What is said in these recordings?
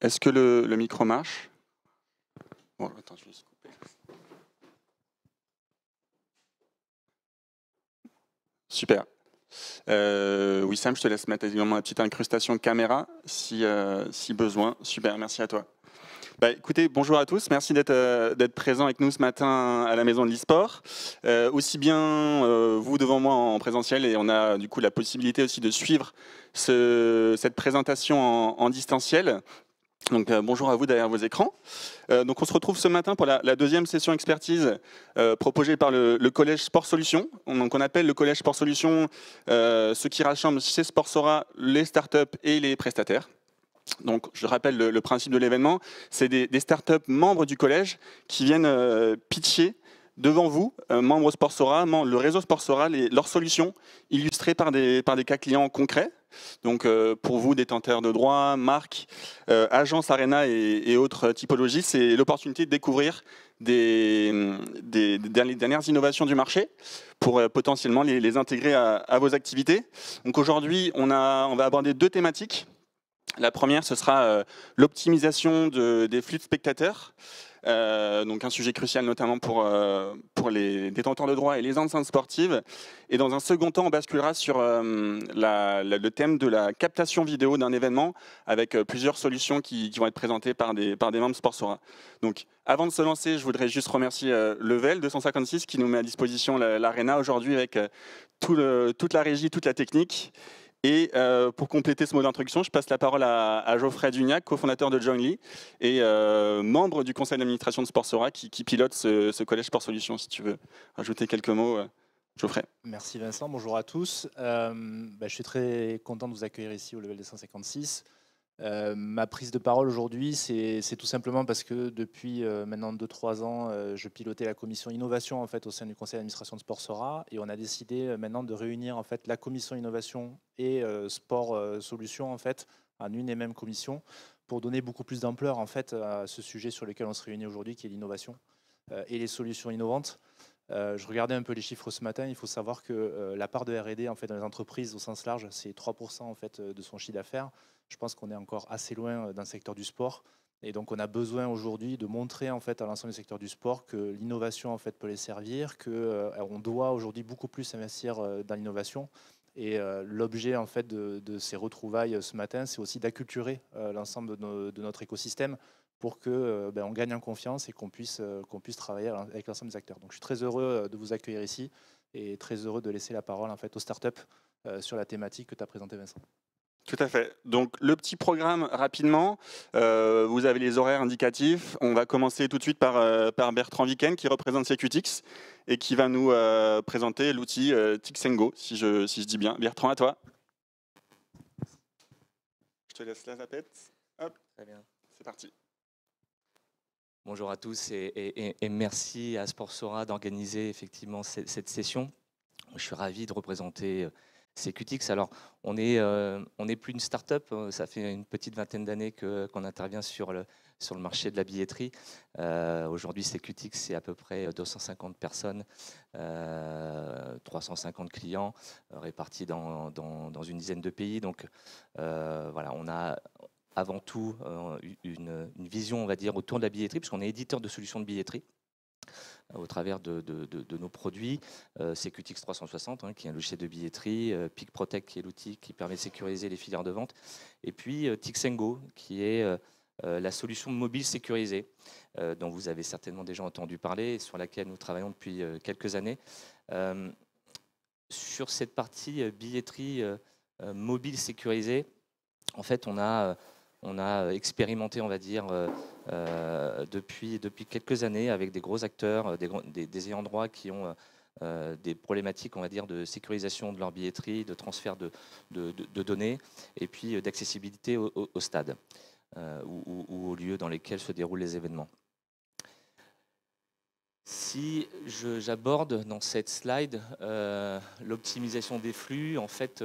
Est-ce que le micro marche? Bon, attends, je vais juste couper. Super. Wissam, je te laisse mettre également la petite incrustation caméra si besoin. Super, merci à toi. Bah, écoutez, bonjour à tous, merci d'être présents avec nous ce matin à la Maison de l'e-sport. Aussi bien vous devant moi en présentiel, et on a du coup la possibilité aussi de suivre cette présentation en distanciel. Donc bonjour à vous derrière vos écrans. Donc on se retrouve ce matin pour la deuxième session expertise proposée par le Collège Sport Solutions. Donc on appelle le Collège Sport Solutions ce qui rassemble chez Sportsora les startups et les prestataires. Donc, je rappelle le principe de l'événement, c'est des startups membres du collège qui viennent pitcher devant vous, membres Sportsora, le réseau Sportsora, leurs solutions illustrées par des cas clients concrets. Donc, pour vous, détenteurs de droits, marques, agences, arénas et autres typologies, c'est l'opportunité de découvrir les dernières innovations du marché pour potentiellement les intégrer à vos activités. Donc, aujourd'hui, on va aborder deux thématiques. La première, ce sera l'optimisation des flux de spectateurs, donc un sujet crucial notamment pour les détenteurs de droits et les enceintes sportives. Et dans un second temps, on basculera sur le thème de la captation vidéo d'un événement avec plusieurs solutions qui vont être présentées par des membres Sportsora. Donc, avant de se lancer, je voudrais juste remercier Level 256 qui nous met à disposition l'Arena aujourd'hui avec toute la régie, toute la technique. Et pour compléter ce mot d'introduction, je passe la parole à Geoffrey Dugnac, cofondateur de Joinly et membre du conseil d'administration de Sportsora qui pilote ce collège Sport Solutions. Si tu veux rajouter quelques mots, Geoffrey. Merci Vincent, bonjour à tous. Je suis très content de vous accueillir ici au Level 256. Ma prise de parole aujourd'hui, c'est tout simplement parce que depuis maintenant 2-3 ans, je pilotais la commission innovation en fait, au sein du conseil d'administration de Sportsora et on a décidé maintenant de réunir en fait, la commission innovation et sport solutions en fait, en une et même commission pour donner beaucoup plus d'ampleur en fait, à ce sujet sur lequel on se réunit aujourd'hui qui est l'innovation et les solutions innovantes. Je regardais un peu les chiffres ce matin. Il faut savoir que la part de R&D en fait, dans les entreprises au sens large, c'est 3% en fait, de son chiffre d'affaires. Je pense qu'on est encore assez loin dans le secteur du sport. Et donc, on a besoin aujourd'hui de montrer en fait, à l'ensemble du secteur du sport que l'innovation en fait, peut les servir, qu'on doit aujourd'hui beaucoup plus investir dans l'innovation. Et l'objet en fait, de ces retrouvailles ce matin, c'est aussi d'acculturer l'ensemble de notre écosystème pour que on gagne en confiance et qu'on puisse travailler avec l'ensemble des acteurs. Donc, je suis très heureux de vous accueillir ici et très heureux de laisser la parole en fait, aux startups sur la thématique que tu as présentée, Vincent. Tout à fait. Donc le petit programme rapidement, vous avez les horaires indicatifs. On va commencer tout de suite par Bertrand Viken qui représente Secutix et qui va nous présenter l'outil Tixengo, si je dis bien. Bertrand, à toi. Je te laisse la zapette. Hop. Très bien. C'est parti. Bonjour à tous et merci à Sportsora d'organiser effectivement cette session. Je suis ravi de représenter Secutix. Alors, on est plus une start-up, ça fait une petite vingtaine d'années qu'on intervient sur le marché de la billetterie. Aujourd'hui, Secutix, c'est à peu près 250 personnes, 350 clients répartis dans une dizaine de pays. Donc, voilà, on a avant tout une vision, on va dire, autour de la billetterie, puisqu'on est éditeur de solutions de billetterie au travers de nos produits, Secutix 360, qui est un logiciel de billetterie, Pic Protect, qui est l'outil qui permet de sécuriser les filières de vente, et puis Tixengo, qui est la solution mobile sécurisée, dont vous avez certainement déjà entendu parler, et sur laquelle nous travaillons depuis quelques années. Sur cette partie billetterie mobile sécurisée, en fait, on a expérimenté, on va dire, depuis quelques années avec des gros acteurs, des ayants droit qui ont des problématiques, on va dire, de sécurisation de leur billetterie, de transfert de données et puis d'accessibilité au stade ou aux lieux dans lesquels se déroulent les événements. Si j'aborde dans cette slide l'optimisation des flux, en fait,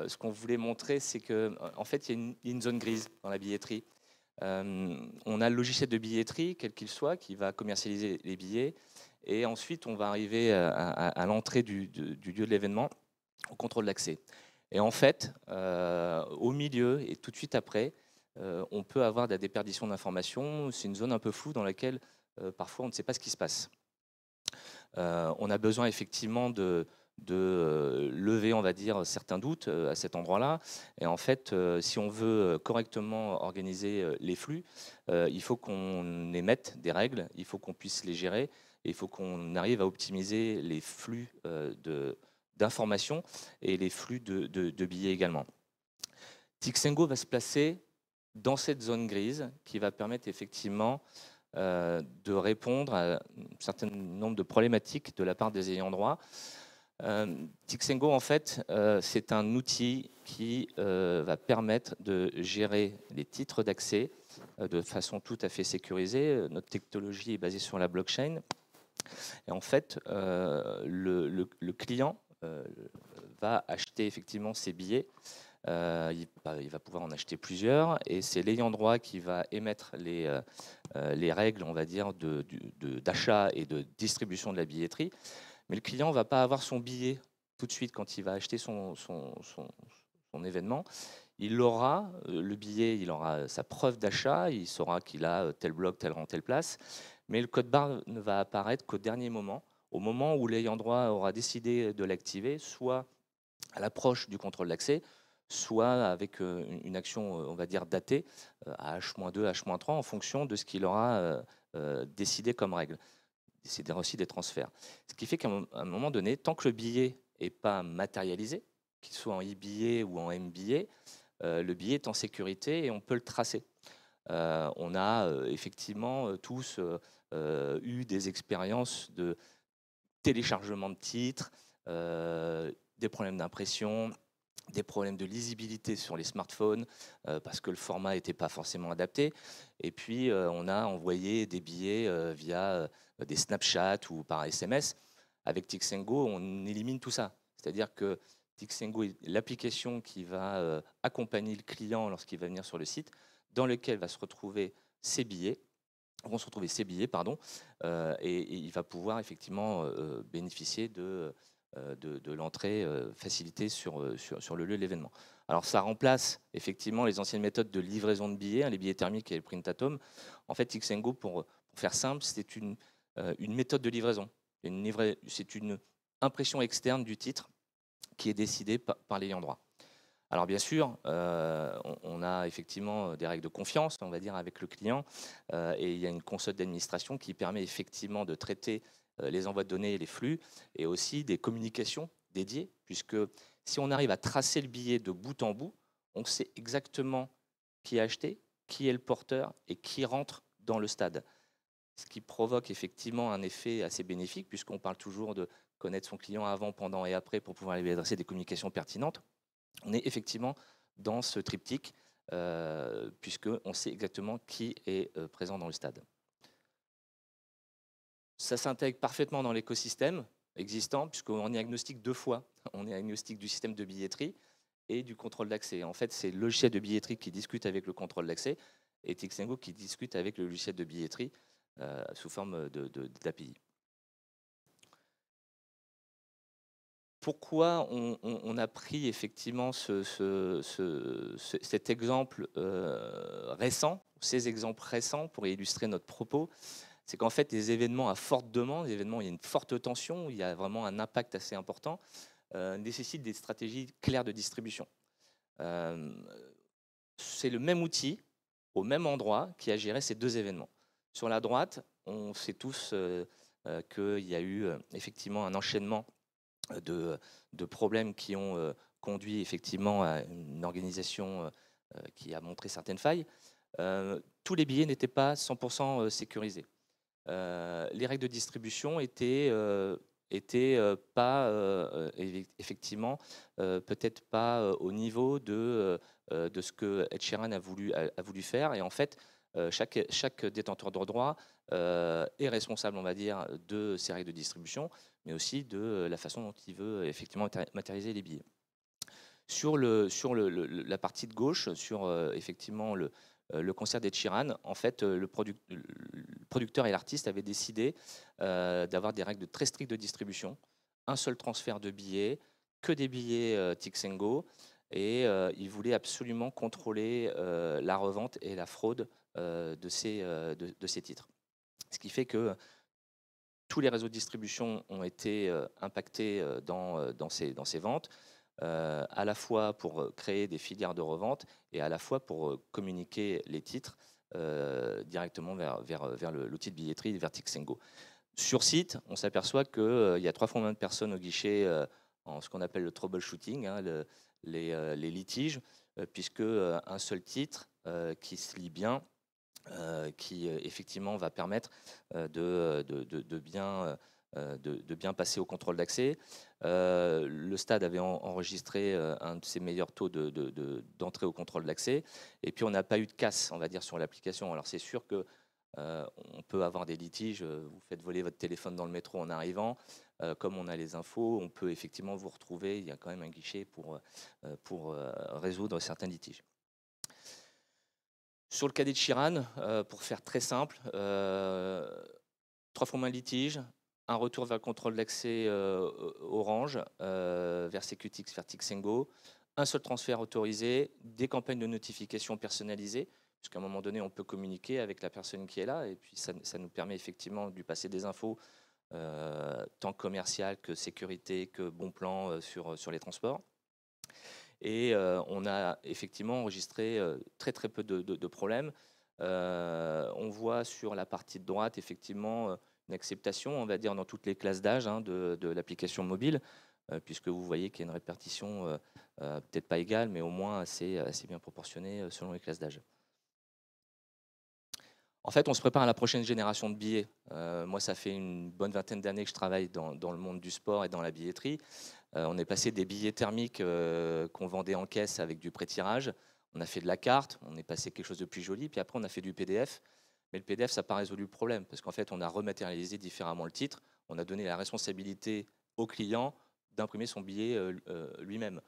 ce qu'on voulait montrer, c'est qu'en fait, il y a une zone grise dans la billetterie. On a le logiciel de billetterie, quel qu'il soit, qui va commercialiser les billets. Et ensuite, on va arriver à l'entrée du lieu de l'événement, au contrôle d'accès. Et en fait, au milieu et tout de suite après, on peut avoir de la déperdition d'informations. C'est une zone un peu floue dans laquelle parfois on ne sait pas ce qui se passe. On a besoin effectivement de lever, on va dire, certains doutes à cet endroit-là. Et en fait, si on veut correctement organiser les flux, il faut qu'on émette des règles, il faut qu'on puisse les gérer, et il faut qu'on arrive à optimiser les flux d'informations et les flux de billets également. Tixengo va se placer dans cette zone grise qui va permettre effectivement de répondre à un certain nombre de problématiques de la part des ayants droit. Tixengo, en fait, c'est un outil qui va permettre de gérer les titres d'accès de façon tout à fait sécurisée. Notre technologie est basée sur la blockchain. Et en fait, le client va acheter effectivement ses billets. Il va pouvoir en acheter plusieurs, et c'est l'ayant droit qui va émettre les règles, on va dire, d'achat et de distribution de la billetterie. Mais le client ne va pas avoir son billet tout de suite quand il va acheter son événement. Il aura le billet, il aura sa preuve d'achat, il saura qu'il a tel bloc, tel rang, telle place. Mais le code barre ne va apparaître qu'au dernier moment, au moment où l'ayant droit aura décidé de l'activer, soit à l'approche du contrôle d'accès, soit avec une action, on va dire, datée, à H-2, H-3, en fonction de ce qu'il aura décidé comme règle. C'est aussi des transferts. Ce qui fait qu'à un moment donné, tant que le billet n'est pas matérialisé, qu'il soit en e-billet ou en m-billet, le billet est en sécurité et on peut le tracer. On a effectivement tous eu des expériences de téléchargement de titres, des problèmes d'impression, des problèmes de lisibilité sur les smartphones parce que le format n'était pas forcément adapté. Et puis, on a envoyé des billets via des Snapchat ou par SMS. Avec Tixengo, on élimine tout ça. C'est-à-dire que Tixengo est l'application qui va accompagner le client lorsqu'il va venir sur le site, dans lequel vont se retrouver ses billets, et il va pouvoir effectivement bénéficier de l'entrée facilitée sur le lieu de l'événement. Alors ça remplace effectivement les anciennes méthodes de livraison de billets, les billets thermiques et le print-at-home. En fait, Tixengo, pour faire simple, c'est une méthode de livraison. C'est une impression externe du titre qui est décidée par l'ayant droit. Alors bien sûr, on a effectivement des règles de confiance, on va dire, avec le client, et il y a une console d'administration qui permet effectivement de traiter les envois de données et les flux, et aussi des communications dédiées, puisque si on arrive à tracer le billet de bout en bout, on sait exactement qui a acheté, qui est le porteur et qui rentre dans le stade. Ce qui provoque effectivement un effet assez bénéfique, puisqu'on parle toujours de connaître son client avant, pendant et après pour pouvoir lui adresser des communications pertinentes. On est effectivement dans ce triptyque, puisqu'on sait exactement qui est présent dans le stade. Ça s'intègre parfaitement dans l'écosystème existant, puisqu'on est agnostique deux fois. On est agnostique du système de billetterie et du contrôle d'accès. En fait, c'est le logiciel de billetterie qui discute avec le contrôle d'accès et Tixengo qui discute avec le logiciel de billetterie sous forme d'API. Pourquoi on a pris effectivement cet exemple récent, ces exemples récents pour illustrer notre propos? C'est qu'en fait, les événements à forte demande, les événements où il y a une forte tension, où il y a vraiment un impact assez important, nécessitent des stratégies claires de distribution. C'est le même outil, au même endroit, qui a géré ces deux événements. Sur la droite, on sait tous qu'il y a eu effectivement un enchaînement de problèmes qui ont conduit effectivement à une organisation qui a montré certaines failles. Tous les billets n'étaient pas 100% sécurisés. Les règles de distribution étaient pas effectivement peut-être pas au niveau de ce que Ed Sheeran a voulu faire. Et en fait, chaque détenteur de droit est responsable, on va dire, de ces règles de distribution, mais aussi de la façon dont il veut effectivement matérialiser les billets. Sur la partie de gauche, sur effectivement le concert d'Ed Sheeran, en fait, le producteur et l'artiste avaient décidé d'avoir des règles très strictes de distribution, un seul transfert de billets, que des billets Tixengo, et il voulait absolument contrôler la revente et la fraude de ces titres. Ce qui fait que tous les réseaux de distribution ont été impactés dans ces ventes, à la fois pour créer des filières de revente et à la fois pour communiquer les titres directement vers l'outil de billetterie, vers Tixengo. Sur site, on s'aperçoit qu'il y a 3 fois moins de personnes au guichet en ce qu'on appelle le troubleshooting, hein, les litiges, puisque un seul titre qui se lit bien, qui effectivement va permettre de bien passer au contrôle d'accès. Le stade avait enregistré un de ses meilleurs taux d'entrée au contrôle d'accès. Et puis on n'a pas eu de casse, on va dire, sur l'application. Alors c'est sûr que on peut avoir des litiges, vous faites voler votre téléphone dans le métro en arrivant, comme on a les infos, on peut effectivement vous retrouver, il y a quand même un guichet pour résoudre certains litiges. Sur le cadet de Chiran, pour faire très simple, 3 fois moins de litiges, un retour vers le contrôle d'accès Orange, vers Secutix, vers Tixengo, un seul transfert autorisé, des campagnes de notification personnalisées, puisqu'à un moment donné, on peut communiquer avec la personne qui est là, et puis ça nous permet effectivement de lui passer des infos, tant commerciales que sécurité, que bon plan sur les transports. Et on a effectivement enregistré très peu de problèmes. On voit sur la partie de droite effectivement une acceptation, on va dire, dans toutes les classes d'âge hein, de l'application mobile, puisque vous voyez qu'il y a une répartition peut-être pas égale, mais au moins assez bien proportionnée selon les classes d'âge. En fait, on se prépare à la prochaine génération de billets. Moi, ça fait une bonne vingtaine d'années que je travaille dans le monde du sport et dans la billetterie. On est passé des billets thermiques qu'on vendait en caisse avec du pré-tirage. On a fait de la carte, on est passé quelque chose de plus joli, puis après on a fait du PDF. Mais le PDF, ça n'a pas résolu le problème, parce qu'en fait, on a rematérialisé différemment le titre. On a donné la responsabilité au client d'imprimer son billet lui-même.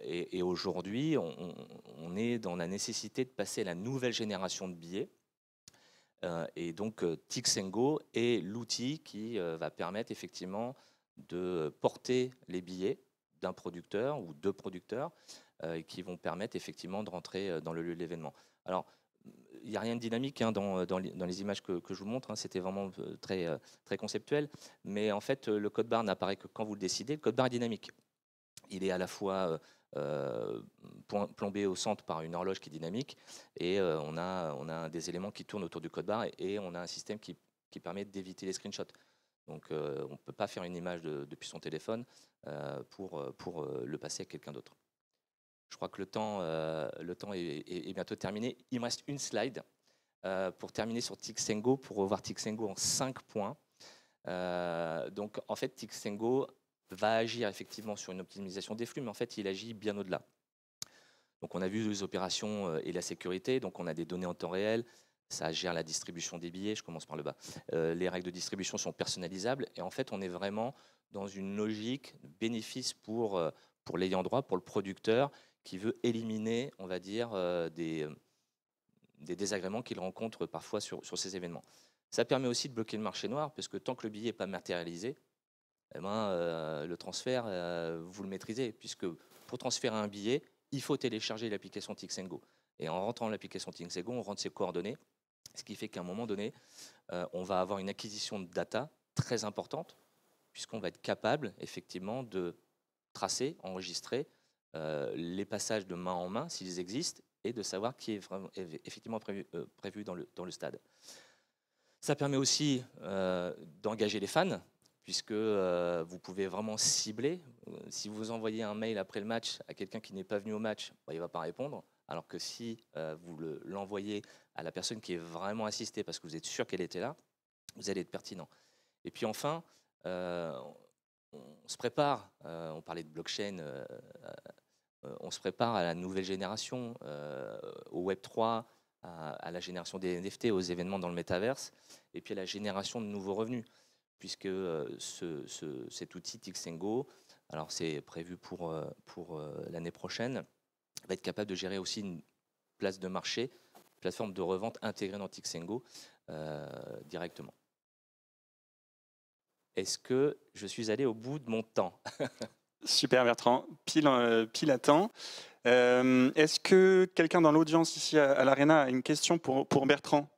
Et aujourd'hui, on est dans la nécessité de passer à la nouvelle génération de billets. Et donc, Tixengo est l'outil qui va permettre effectivement de porter les billets d'un producteur ou deux producteurs qui vont permettre effectivement de rentrer dans le lieu de l'événement. Alors, il n'y a rien de dynamique hein, dans les images que je vous montre, hein, c'était vraiment très conceptuel, mais en fait, le code barre n'apparaît que quand vous le décidez. Le code barre est dynamique. Il est à la fois plombé au centre par une horloge qui est dynamique et on a des éléments qui tournent autour du code barre et on a un système qui permet d'éviter les screenshots. Donc on ne peut pas faire une image depuis son téléphone pour le passer à quelqu'un d'autre. Je crois que le temps est bientôt terminé. Il me reste une slide pour terminer sur Tixengo, pour revoir Tixengo en 5 points. Donc en fait, Tixengo va agir effectivement sur une optimisation des flux, mais en fait, il agit bien au-delà. Donc, on a vu les opérations et la sécurité. Donc, on a des données en temps réel. Ça gère la distribution des billets. Je commence par le bas. Les règles de distribution sont personnalisables. Et en fait, on est vraiment dans une logique de bénéfice pour l'ayant droit, pour le producteur qui veut éliminer, on va dire, des désagréments qu'il rencontre parfois sur ces événements. Ça permet aussi de bloquer le marché noir, parce que tant que le billet n'est pas matérialisé, eh ben, le transfert, vous le maîtrisez, puisque pour transférer un billet, il faut télécharger l'application Tixengo. Et en rentrant l'application Tixengo, on rentre ses coordonnées, ce qui fait qu'à un moment donné, on va avoir une acquisition de data très importante, puisqu'on va être capable, effectivement, de tracer, enregistrer les passages de main en main, s'ils existent, et de savoir qui est vraiment, effectivement prévu dans le stade. Ça permet aussi d'engager les fans, puisque vous pouvez vraiment cibler. Si vous envoyez un mail après le match à quelqu'un qui n'est pas venu au match, bah, il ne va pas répondre. Alors que si vous l'envoyez à la personne qui est vraiment assistée, parce que vous êtes sûr qu'elle était là, vous allez être pertinent. Et puis enfin, on se prépare, on parlait de blockchain, on se prépare à la nouvelle génération, au Web3, à la génération des NFT, aux événements dans le métaverse, et puis à la génération de nouveaux revenus, puisque cet outil Tixengo, alors c'est prévu pour l'année prochaine, va être capable de gérer aussi une place de marché, plateforme de revente intégrée dans Tixengo directement. Est-ce que je suis allé au bout de mon temps? Super Bertrand, pile à temps. Est-ce que quelqu'un dans l'audience ici à l'Arena a une question pour Bertrand?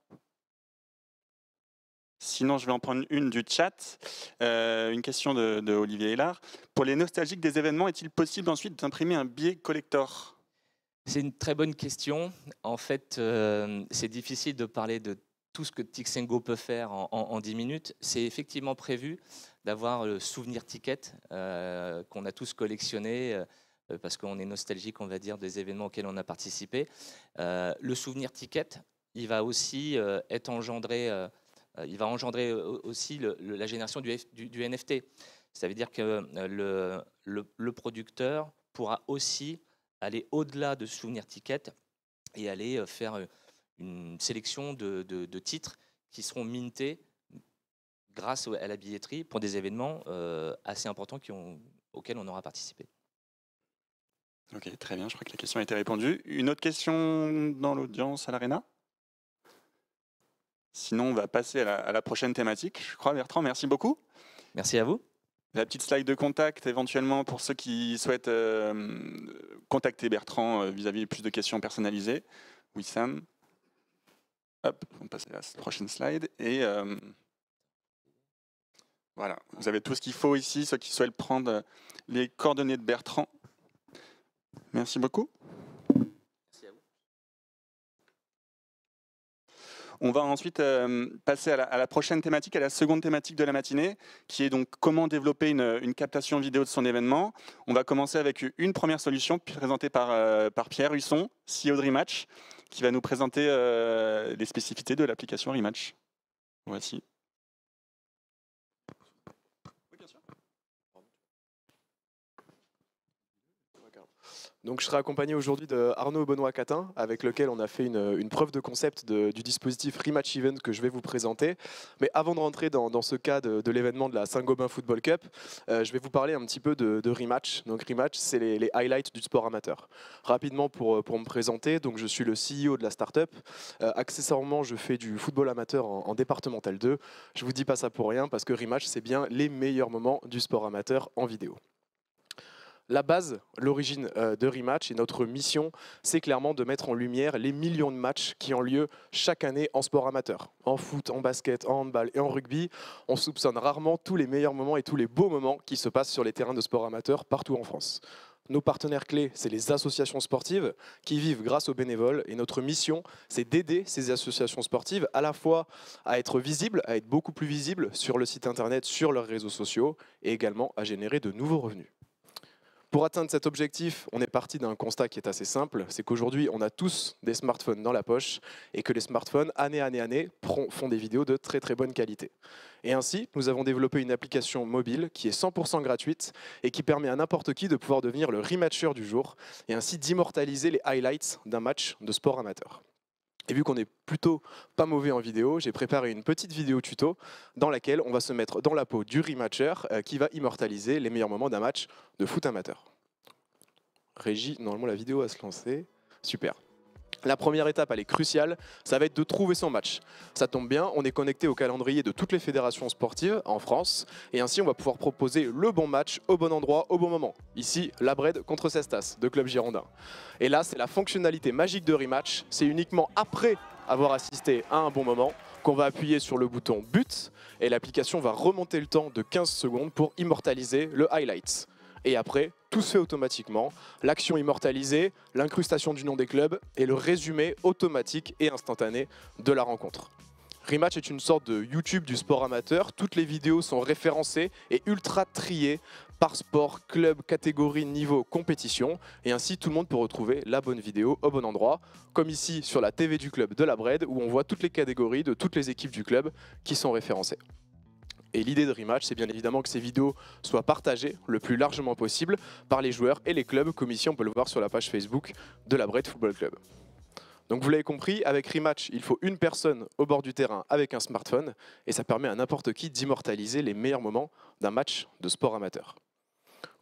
Sinon, je vais en prendre une du chat. Une question de Olivier Hélard. Pour les nostalgiques des événements, est-il possible ensuite d'imprimer un billet collector? C'est une très bonne question. En fait, c'est difficile de parler de tout ce que Tixengo peut faire en 10 minutes. C'est effectivement prévu d'avoir le souvenir ticket qu'on a tous collectionné parce qu'on est nostalgique, on va dire, des événements auxquels on a participé. Le souvenir ticket, il va aussi être engendré, il va engendrer aussi la génération du NFT. Ça veut dire que le producteur pourra aussi aller au-delà de ce souvenir ticket et aller faire une sélection de titres qui seront mintés grâce à la billetterie pour des événements assez importants auxquels on aura participé. Ok, très bien, je crois que la question a été répondue. Une autre question dans l'audience à l'Arena? Sinon, on va passer à la prochaine thématique. Je crois, Bertrand, merci beaucoup. Merci à vous. La petite slide de contact, éventuellement, pour ceux qui souhaitent contacter Bertrand vis-à-vis de plus de questions personnalisées. Wissam. Hop, on passe à la prochaine slide. Et voilà, vous avez tout ce qu'il faut ici, ceux qui souhaitent prendre les coordonnées de Bertrand. Merci beaucoup. Merci à vous. On va ensuite passer à la prochaine thématique, à la seconde thématique de la matinée, qui est donc comment développer une captation vidéo de son événement. On va commencer avec une première solution présentée par Pierre Husson, CEO de Rematch, qui va nous présenter les spécificités de l'application Rematch. Voici. Donc, je serai accompagné aujourd'hui de Arnaud Benoît-Catin, avec lequel on a fait une preuve de concept du dispositif Rematch Event que je vais vous présenter. Mais avant de rentrer dans ce cas de l'événement de la Saint-Gobain Football Cup, je vais vous parler un petit peu de Rematch. Donc Rematch, c'est les highlights du sport amateur. Rapidement pour me présenter, donc je suis le CEO de la startup. Accessoirement, je fais du football amateur en départemental 2. Je vous dis pas ça pour rien parce que Rematch, c'est bien les meilleurs moments du sport amateur en vidéo. La base, l'origine de Rematch et notre mission, c'est clairement de mettre en lumière les millions de matchs qui ont lieu chaque année en sport amateur. En foot, en basket, en handball et en rugby, on soupçonne rarement tous les meilleurs moments et tous les beaux moments qui se passent sur les terrains de sport amateur partout en France. Nos partenaires clés, c'est les associations sportives qui vivent grâce aux bénévoles. Et notre mission, c'est d'aider ces associations sportives à la fois à être visibles, à être beaucoup plus visibles sur le site internet, sur leurs réseaux sociaux et également à générer de nouveaux revenus. Pour atteindre cet objectif, on est parti d'un constat qui est assez simple, c'est qu'aujourd'hui, on a tous des smartphones dans la poche et que les smartphones, année, font des vidéos de très très bonne qualité. Et ainsi, nous avons développé une application mobile qui est 100% gratuite et qui permet à n'importe qui de pouvoir devenir le rematcher du jour et ainsi d'immortaliser les highlights d'un match de sport amateur. Et vu qu'on est plutôt pas mauvais en vidéo, j'ai préparé une petite vidéo tuto dans laquelle on va se mettre dans la peau du rematcher qui va immortaliser les meilleurs moments d'un match de foot amateur. Régie, normalement la vidéo va se lancer. Super. La première étape, elle est cruciale, ça va être de trouver son match. Ça tombe bien, on est connecté au calendrier de toutes les fédérations sportives en France, et ainsi on va pouvoir proposer le bon match au bon endroit, au bon moment. Ici, la Bred contre Cestas, de Club Girondin. Et là, c'est la fonctionnalité magique de Rematch, c'est uniquement après avoir assisté à un bon moment qu'on va appuyer sur le bouton but, et l'application va remonter le temps de 15 secondes pour immortaliser le highlight. Et après, tout se fait automatiquement. L'action immortalisée, l'incrustation du nom des clubs et le résumé automatique et instantané de la rencontre. Rematch est une sorte de YouTube du sport amateur. Toutes les vidéos sont référencées et ultra triées par sport, club, catégorie, niveau, compétition. Et ainsi, tout le monde peut retrouver la bonne vidéo au bon endroit. Comme ici sur la TV du club de la Bred, où on voit toutes les catégories de toutes les équipes du club qui sont référencées. Et l'idée de Rematch, c'est bien évidemment que ces vidéos soient partagées le plus largement possible par les joueurs et les clubs, comme ici on peut le voir sur la page Facebook de la Bred Football Club. Donc vous l'avez compris, avec Rematch, il faut une personne au bord du terrain avec un smartphone, et ça permet à n'importe qui d'immortaliser les meilleurs moments d'un match de sport amateur.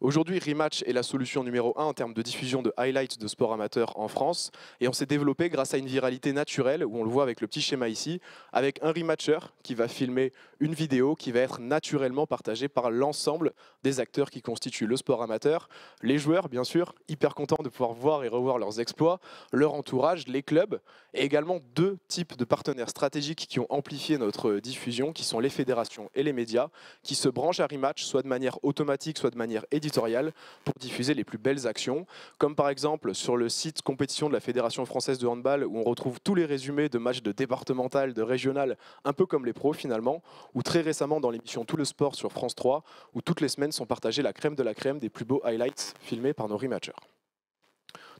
Aujourd'hui, Rematch est la solution numéro 1 en termes de diffusion de highlights de sport amateur en France. Et on s'est développé grâce à une viralité naturelle, où on le voit avec le petit schéma ici, avec un rematcher qui va filmer une vidéo qui va être naturellement partagée par l'ensemble des acteurs qui constituent le sport amateur. Les joueurs, bien sûr, hyper contents de pouvoir voir et revoir leurs exploits, leur entourage, les clubs, et également deux types de partenaires stratégiques qui ont amplifié notre diffusion, qui sont les fédérations et les médias, qui se branchent à Rematch, soit de manière automatique, soit de manière éditoriale, pour diffuser les plus belles actions, comme par exemple sur le site compétition de la Fédération française de handball, où on retrouve tous les résumés de matchs de départemental, de régional, un peu comme les pros finalement, ou très récemment dans l'émission Tout le sport sur France 3, où toutes les semaines sont partagées la crème de la crème des plus beaux highlights filmés par nos rematchers.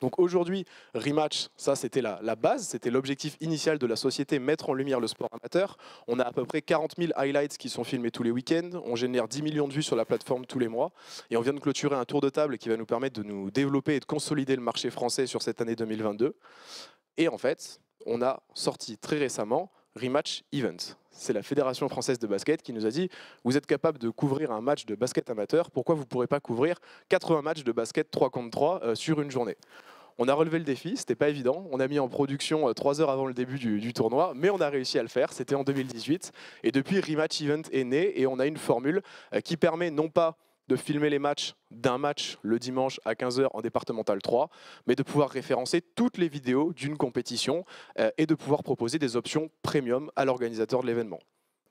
Donc aujourd'hui, Rematch, ça c'était la base, c'était l'objectif initial de la société, mettre en lumière le sport amateur. On a à peu près 40 000 highlights qui sont filmés tous les week-ends, on génère 10 millions de vues sur la plateforme tous les mois, et on vient de clôturer un tour de table qui va nous permettre de nous développer et de consolider le marché français sur cette année 2022. Et en fait, on a sorti très récemment Rematch Event. C'est la Fédération française de basket qui nous a dit « Vous êtes capable de couvrir un match de basket amateur, pourquoi vous ne pourrez pas couvrir 80 matchs de basket 3 contre 3 sur une journée ?» On a relevé le défi, c'était pas évident. On a mis en production 3 heures avant le début du tournoi, mais on a réussi à le faire. C'était en 2018. Et depuis, Rematch Event est né et on a une formule qui permet non pas de filmer les matchs d'un match le dimanche à 15 h en départemental 3, mais de pouvoir référencer toutes les vidéos d'une compétition et de pouvoir proposer des options premium à l'organisateur de l'événement.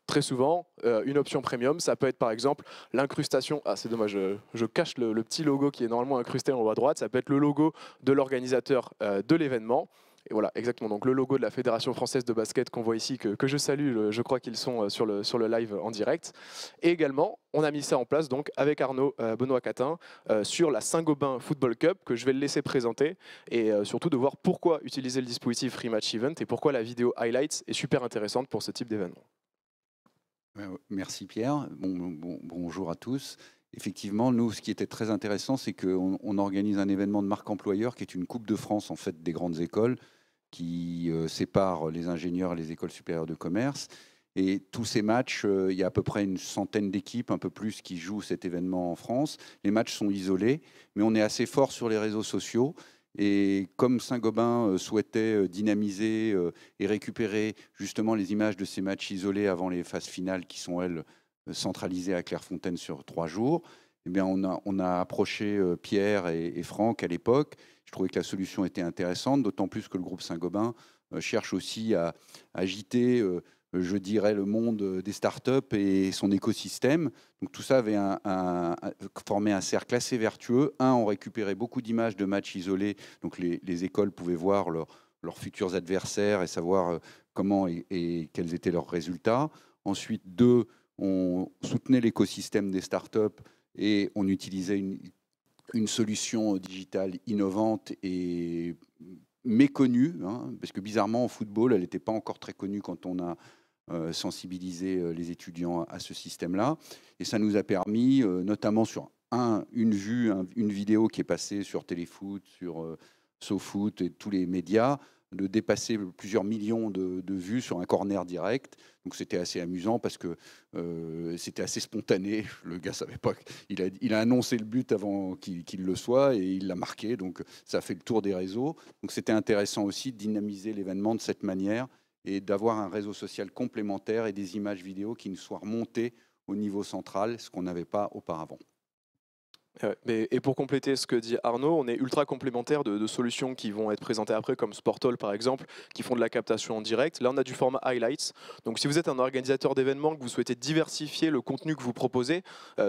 Très souvent, une option premium, ça peut être par exemple l'incrustation. Ah, c'est dommage, je cache le petit logo qui est normalement incrusté en haut à droite. Ça peut être le logo de l'organisateur de l'événement. Et voilà, exactement. Donc le logo de la Fédération française de basket qu'on voit ici, que je salue. Je crois qu'ils sont sur le live en direct. Et également, on a mis ça en place donc avec Arnaud Benoît-Catin sur la Saint-Gobain Football Cup que je vais le laisser présenter et surtout de voir pourquoi utiliser le dispositif Rematch Event et pourquoi la vidéo Highlights est super intéressante pour ce type d'événement. Merci Pierre. Bonjour à tous. Effectivement, nous, ce qui était très intéressant, c'est qu'on organise un événement de marque employeur qui est une Coupe de France en fait des grandes écoles qui sépare les ingénieurs et les écoles supérieures de commerce. Et tous ces matchs, il y a à peu près une centaine d'équipes, un peu plus, qui jouent cet événement en France. Les matchs sont isolés, mais on est assez fort sur les réseaux sociaux. Et comme Saint-Gobain souhaitait dynamiser et récupérer justement les images de ces matchs isolés avant les phases finales qui sont, elles, centralisées à Clairefontaine sur 3 jours, eh bien on a approché Pierre et Franck à l'époque. Je trouvais que la solution était intéressante, d'autant plus que le groupe Saint-Gobain cherche aussi à agiter, je dirais, le monde des startups et son écosystème. Donc tout ça avait formé un cercle assez vertueux. On récupérait beaucoup d'images de matchs isolés, donc les écoles pouvaient voir leurs futurs adversaires et savoir comment et quels étaient leurs résultats. Ensuite, 2, on soutenait l'écosystème des startups et on utilisait une solution digitale innovante et méconnue, parce que bizarrement, en football, elle n'était pas encore très connue quand on a sensibiliser les étudiants à ce système-là. Et ça nous a permis, notamment sur une vidéo qui est passée sur Téléfoot, sur SoFoot et tous les médias, de dépasser plusieurs millions de vues sur un corner direct. Donc c'était assez amusant parce que c'était assez spontané. Le gars savait pas. Il a annoncé le but avant qu'il le soit et il l'a marqué. Donc ça a fait le tour des réseaux. Donc c'était intéressant aussi de dynamiser l'événement de cette manière et d'avoir un réseau social complémentaire et des images vidéo qui nous soient remontées au niveau central, ce qu'on n'avait pas auparavant. Et pour compléter ce que dit Arnaud, on est ultra complémentaire de solutions qui vont être présentées après, comme Sportall par exemple, qui font de la captation en direct. Là, on a du format Highlights. Donc si vous êtes un organisateur d'événements, que vous souhaitez diversifier le contenu que vous proposez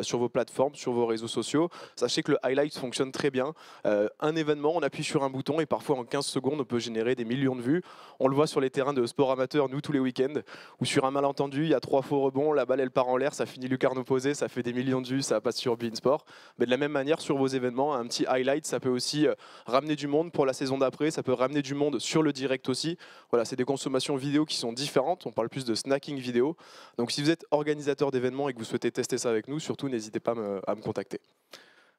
sur vos plateformes, sur vos réseaux sociaux, sachez que le Highlights fonctionne très bien. Un événement, on appuie sur un bouton et parfois en 15 secondes, on peut générer des millions de vues. On le voit sur les terrains de sport amateur, nous, tous les week-ends, où sur un malentendu, il y a 3 faux rebonds, la balle, elle part en l'air, ça finit lucarne opposée, ça fait des millions de vues, ça passe sur beIN Sport. Mais de la même manière, sur vos événements, un petit highlight, ça peut aussi ramener du monde pour la saison d'après, ça peut ramener du monde sur le direct aussi. Voilà, c'est des consommations vidéo qui sont différentes, on parle plus de snacking vidéo. Donc si vous êtes organisateur d'événements et que vous souhaitez tester ça avec nous, surtout n'hésitez pas à me contacter.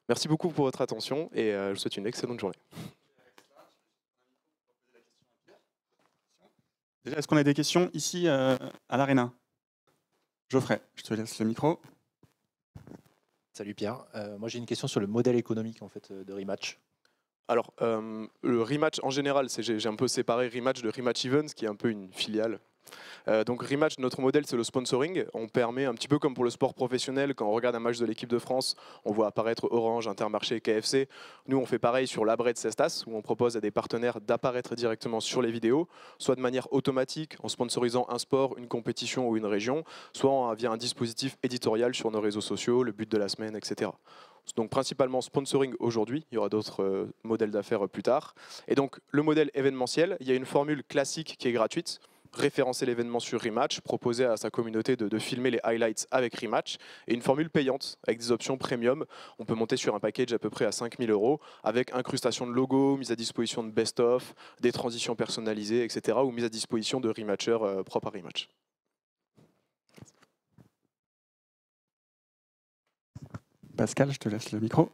Merci beaucoup pour votre attention et je vous souhaite une excellente journée. Déjà, est-ce qu'on a des questions ici à l'Arena ? Geoffrey, je te laisse le micro. Salut Pierre. Moi j'ai une question sur le modèle économique en fait de Rematch. Alors, le rematch en général, j'ai un peu séparé rematch de Rematch Events, qui est un peu une filiale. Donc Rematch, notre modèle, c'est le sponsoring. On permet, un petit peu comme pour le sport professionnel, quand on regarde un match de l'équipe de France, on voit apparaître Orange, Intermarché, KFC. Nous, on fait pareil sur l'Abré de Cestas, où on propose à des partenaires d'apparaître directement sur les vidéos, soit de manière automatique, en sponsorisant un sport, une compétition ou une région, soit via un dispositif éditorial sur nos réseaux sociaux, le but de la semaine, etc. Donc principalement sponsoring aujourd'hui, il y aura d'autres modèles d'affaires plus tard. Et donc le modèle événementiel, il y a une formule classique qui est gratuite, référencer l'événement sur Rematch, proposer à sa communauté de filmer les highlights avec Rematch, et une formule payante avec des options premium. On peut monter sur un package à peu près à 5 000 € avec incrustation de logos, mise à disposition de best-of, des transitions personnalisées, etc. ou mise à disposition de rematchers propres à Rematch. Pascal, je te laisse le micro.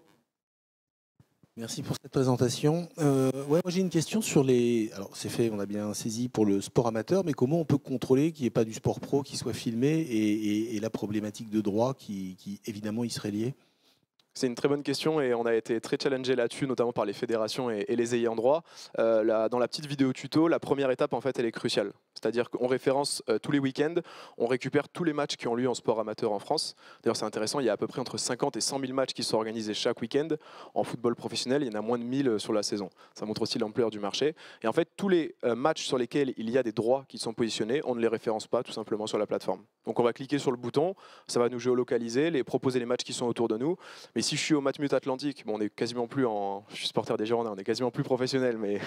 Merci pour cette présentation. Moi j'ai une question sur les... Alors c'est fait, on a bien saisi pour le sport amateur, mais comment on peut contrôler qu'il n'y ait pas du sport pro qui soit filmé et la problématique de droit qui évidemment y serait liée? C'est une très bonne question et on a été très challengé là-dessus, notamment par les fédérations et les ayants droit. Dans la petite vidéo tuto, la première étape, en fait, elle est cruciale. C'est-à-dire qu'on référence tous les week-ends, on récupère tous les matchs qui ont lieu en sport amateur en France. D'ailleurs, c'est intéressant, il y a à peu près entre 50 et 100 000 matchs qui sont organisés chaque week-end. En football professionnel, il y en a moins de 1000 sur la saison. Ça montre aussi l'ampleur du marché. Et en fait, tous les matchs sur lesquels il y a des droits qui sont positionnés, on ne les référence pas tout simplement sur la plateforme. Donc on va cliquer sur le bouton, ça va nous géolocaliser, proposer les matchs qui sont autour de nous. Mais si je suis au Matmut Atlantique, bon, on est quasiment plus je suis supporter des Girondins, on est quasiment plus professionnel, mais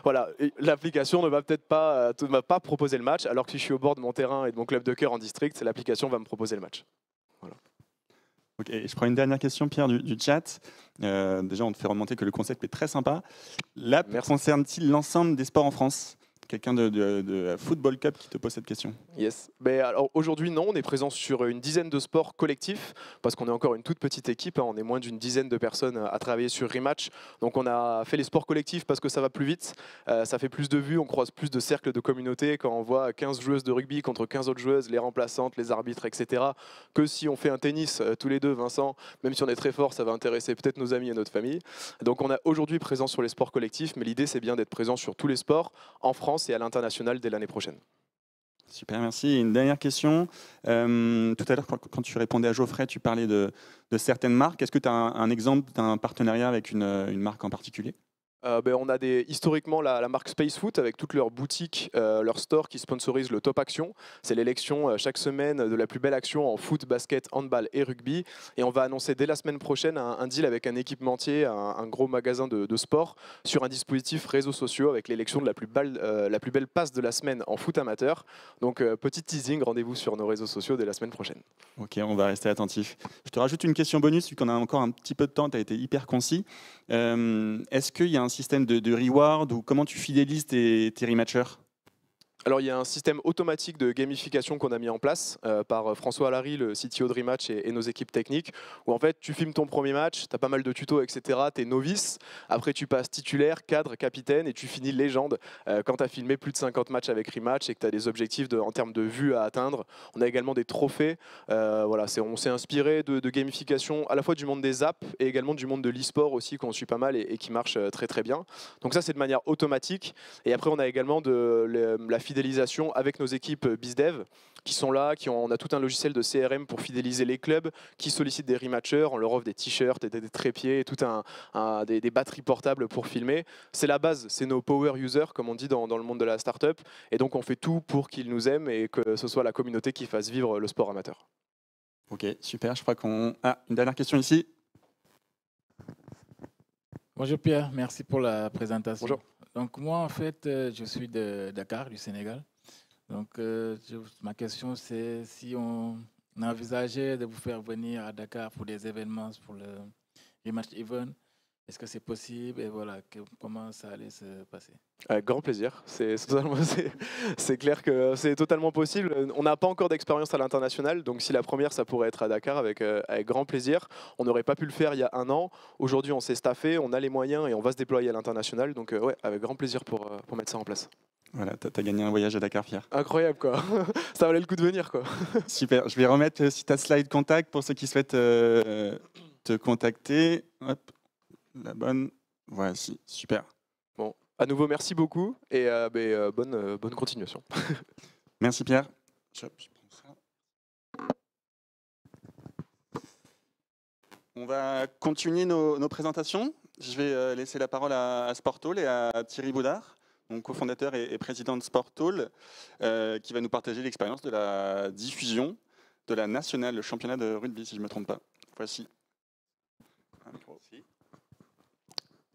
voilà, l'application ne va peut-être pas, proposer le match, alors que si je suis au bord de mon terrain et de mon club de cœur en district, l'application va me proposer le match. Voilà. Ok, je prends une dernière question, Pierre, du chat. Déjà, on te fait remonter que le concept est très sympa. L'app concerne-t-il l'ensemble des sports en France ? Quelqu'un de Football Cup qui te pose cette question. Yes. Alors aujourd'hui, non, on est présent sur une dizaine de sports collectifs parce qu'on est encore une toute petite équipe. On est moins d'une dizaine de personnes à travailler sur Rematch. Donc on a fait les sports collectifs parce que ça va plus vite, ça fait plus de vues, on croise plus de cercles de communauté quand on voit 15 joueuses de rugby contre 15 autres joueuses, les remplaçantes, les arbitres, etc. Que si on fait un tennis tous les deux, Vincent, même si on est très fort, ça va intéresser peut-être nos amis et notre famille. Donc on est aujourd'hui présent sur les sports collectifs, mais l'idée c'est bien d'être présent sur tous les sports en France et à l'international dès l'année prochaine. Super, merci. Une dernière question. Tout à l'heure, quand tu répondais à Geoffrey, tu parlais de certaines marques. Est-ce que tu as un exemple d'un partenariat avec une marque en particulier ? On a historiquement la marque Space Foot avec toutes leurs boutiques, leurs stores qui sponsorisent le Top Action. C'est l'élection chaque semaine de la plus belle action en foot, basket, handball et rugby. Et on va annoncer dès la semaine prochaine un deal avec un équipementier, un gros magasin de sport, sur un dispositif réseaux sociaux avec l'élection de la plus belle passe de la semaine en foot amateur. Donc petit teasing, rendez-vous sur nos réseaux sociaux dès la semaine prochaine. Ok, on va rester attentif. Je te rajoute une question bonus, vu qu'on a encore un petit peu de temps, tu as été hyper concis. Est-ce qu'il y a un système de reward ou comment tu fidélises tes rematchers ? Alors il y a un système automatique de gamification qu'on a mis en place par François Allary, le CTO de Rematch et nos équipes techniques, où en fait tu filmes ton premier match, tu as pas mal de tutos, etc. Tu es novice, après tu passes titulaire, cadre, capitaine et tu finis légende quand tu as filmé plus de 50 matchs avec Rematch et que tu as des objectifs en termes de vues à atteindre. On a également des trophées. On s'est inspiré de gamification à la fois du monde des apps et également du monde de l'e-sport aussi qu'on suit pas mal et qui marche très très bien. Donc ça c'est de manière automatique. Et après on a également la fidélisation avec nos équipes BizDev qui sont là, on a tout un logiciel de CRM pour fidéliser les clubs qui sollicitent des rematchers, on leur offre des t-shirts, des trépieds, et tout des batteries portables pour filmer. C'est la base, c'est nos power users comme on dit dans le monde de la startup, et donc on fait tout pour qu'ils nous aiment et que ce soit la communauté qui fasse vivre le sport amateur. Ok, super, je crois qu'on a une dernière question ici. Bonjour Pierre, merci pour la présentation. Bonjour. Donc moi en fait je suis de Dakar, du Sénégal. Donc ma question c'est si on envisageait de vous faire venir à Dakar pour des événements, pour le Rematch Event, est-ce que c'est possible et voilà, comment ça allait se passer? Avec grand plaisir, c'est clair que c'est totalement possible. On n'a pas encore d'expérience à l'international, donc si la première ça pourrait être à Dakar avec grand plaisir. On n'aurait pas pu le faire il y a un an. Aujourd'hui on s'est staffé, on a les moyens et on va se déployer à l'international, donc ouais, avec grand plaisir pour mettre ça en place. Voilà, tu as gagné un voyage à Dakar, Pierre. Incroyable, quoi. Ça valait le coup de venir, quoi. Super, je vais remettre si ta slide contact pour ceux qui souhaitent te contacter. Hop, la bonne. Voici, super. Bon, à nouveau, merci beaucoup et bonne continuation. Merci Pierre. Je prends ça. On va continuer nos présentations. Je vais laisser la parole à Sporthall et à Thierry Boudard, donc cofondateur et président de Sporthall, qui va nous partager l'expérience de la diffusion de la nationale, le championnat de rugby, si je ne me trompe pas. Voici.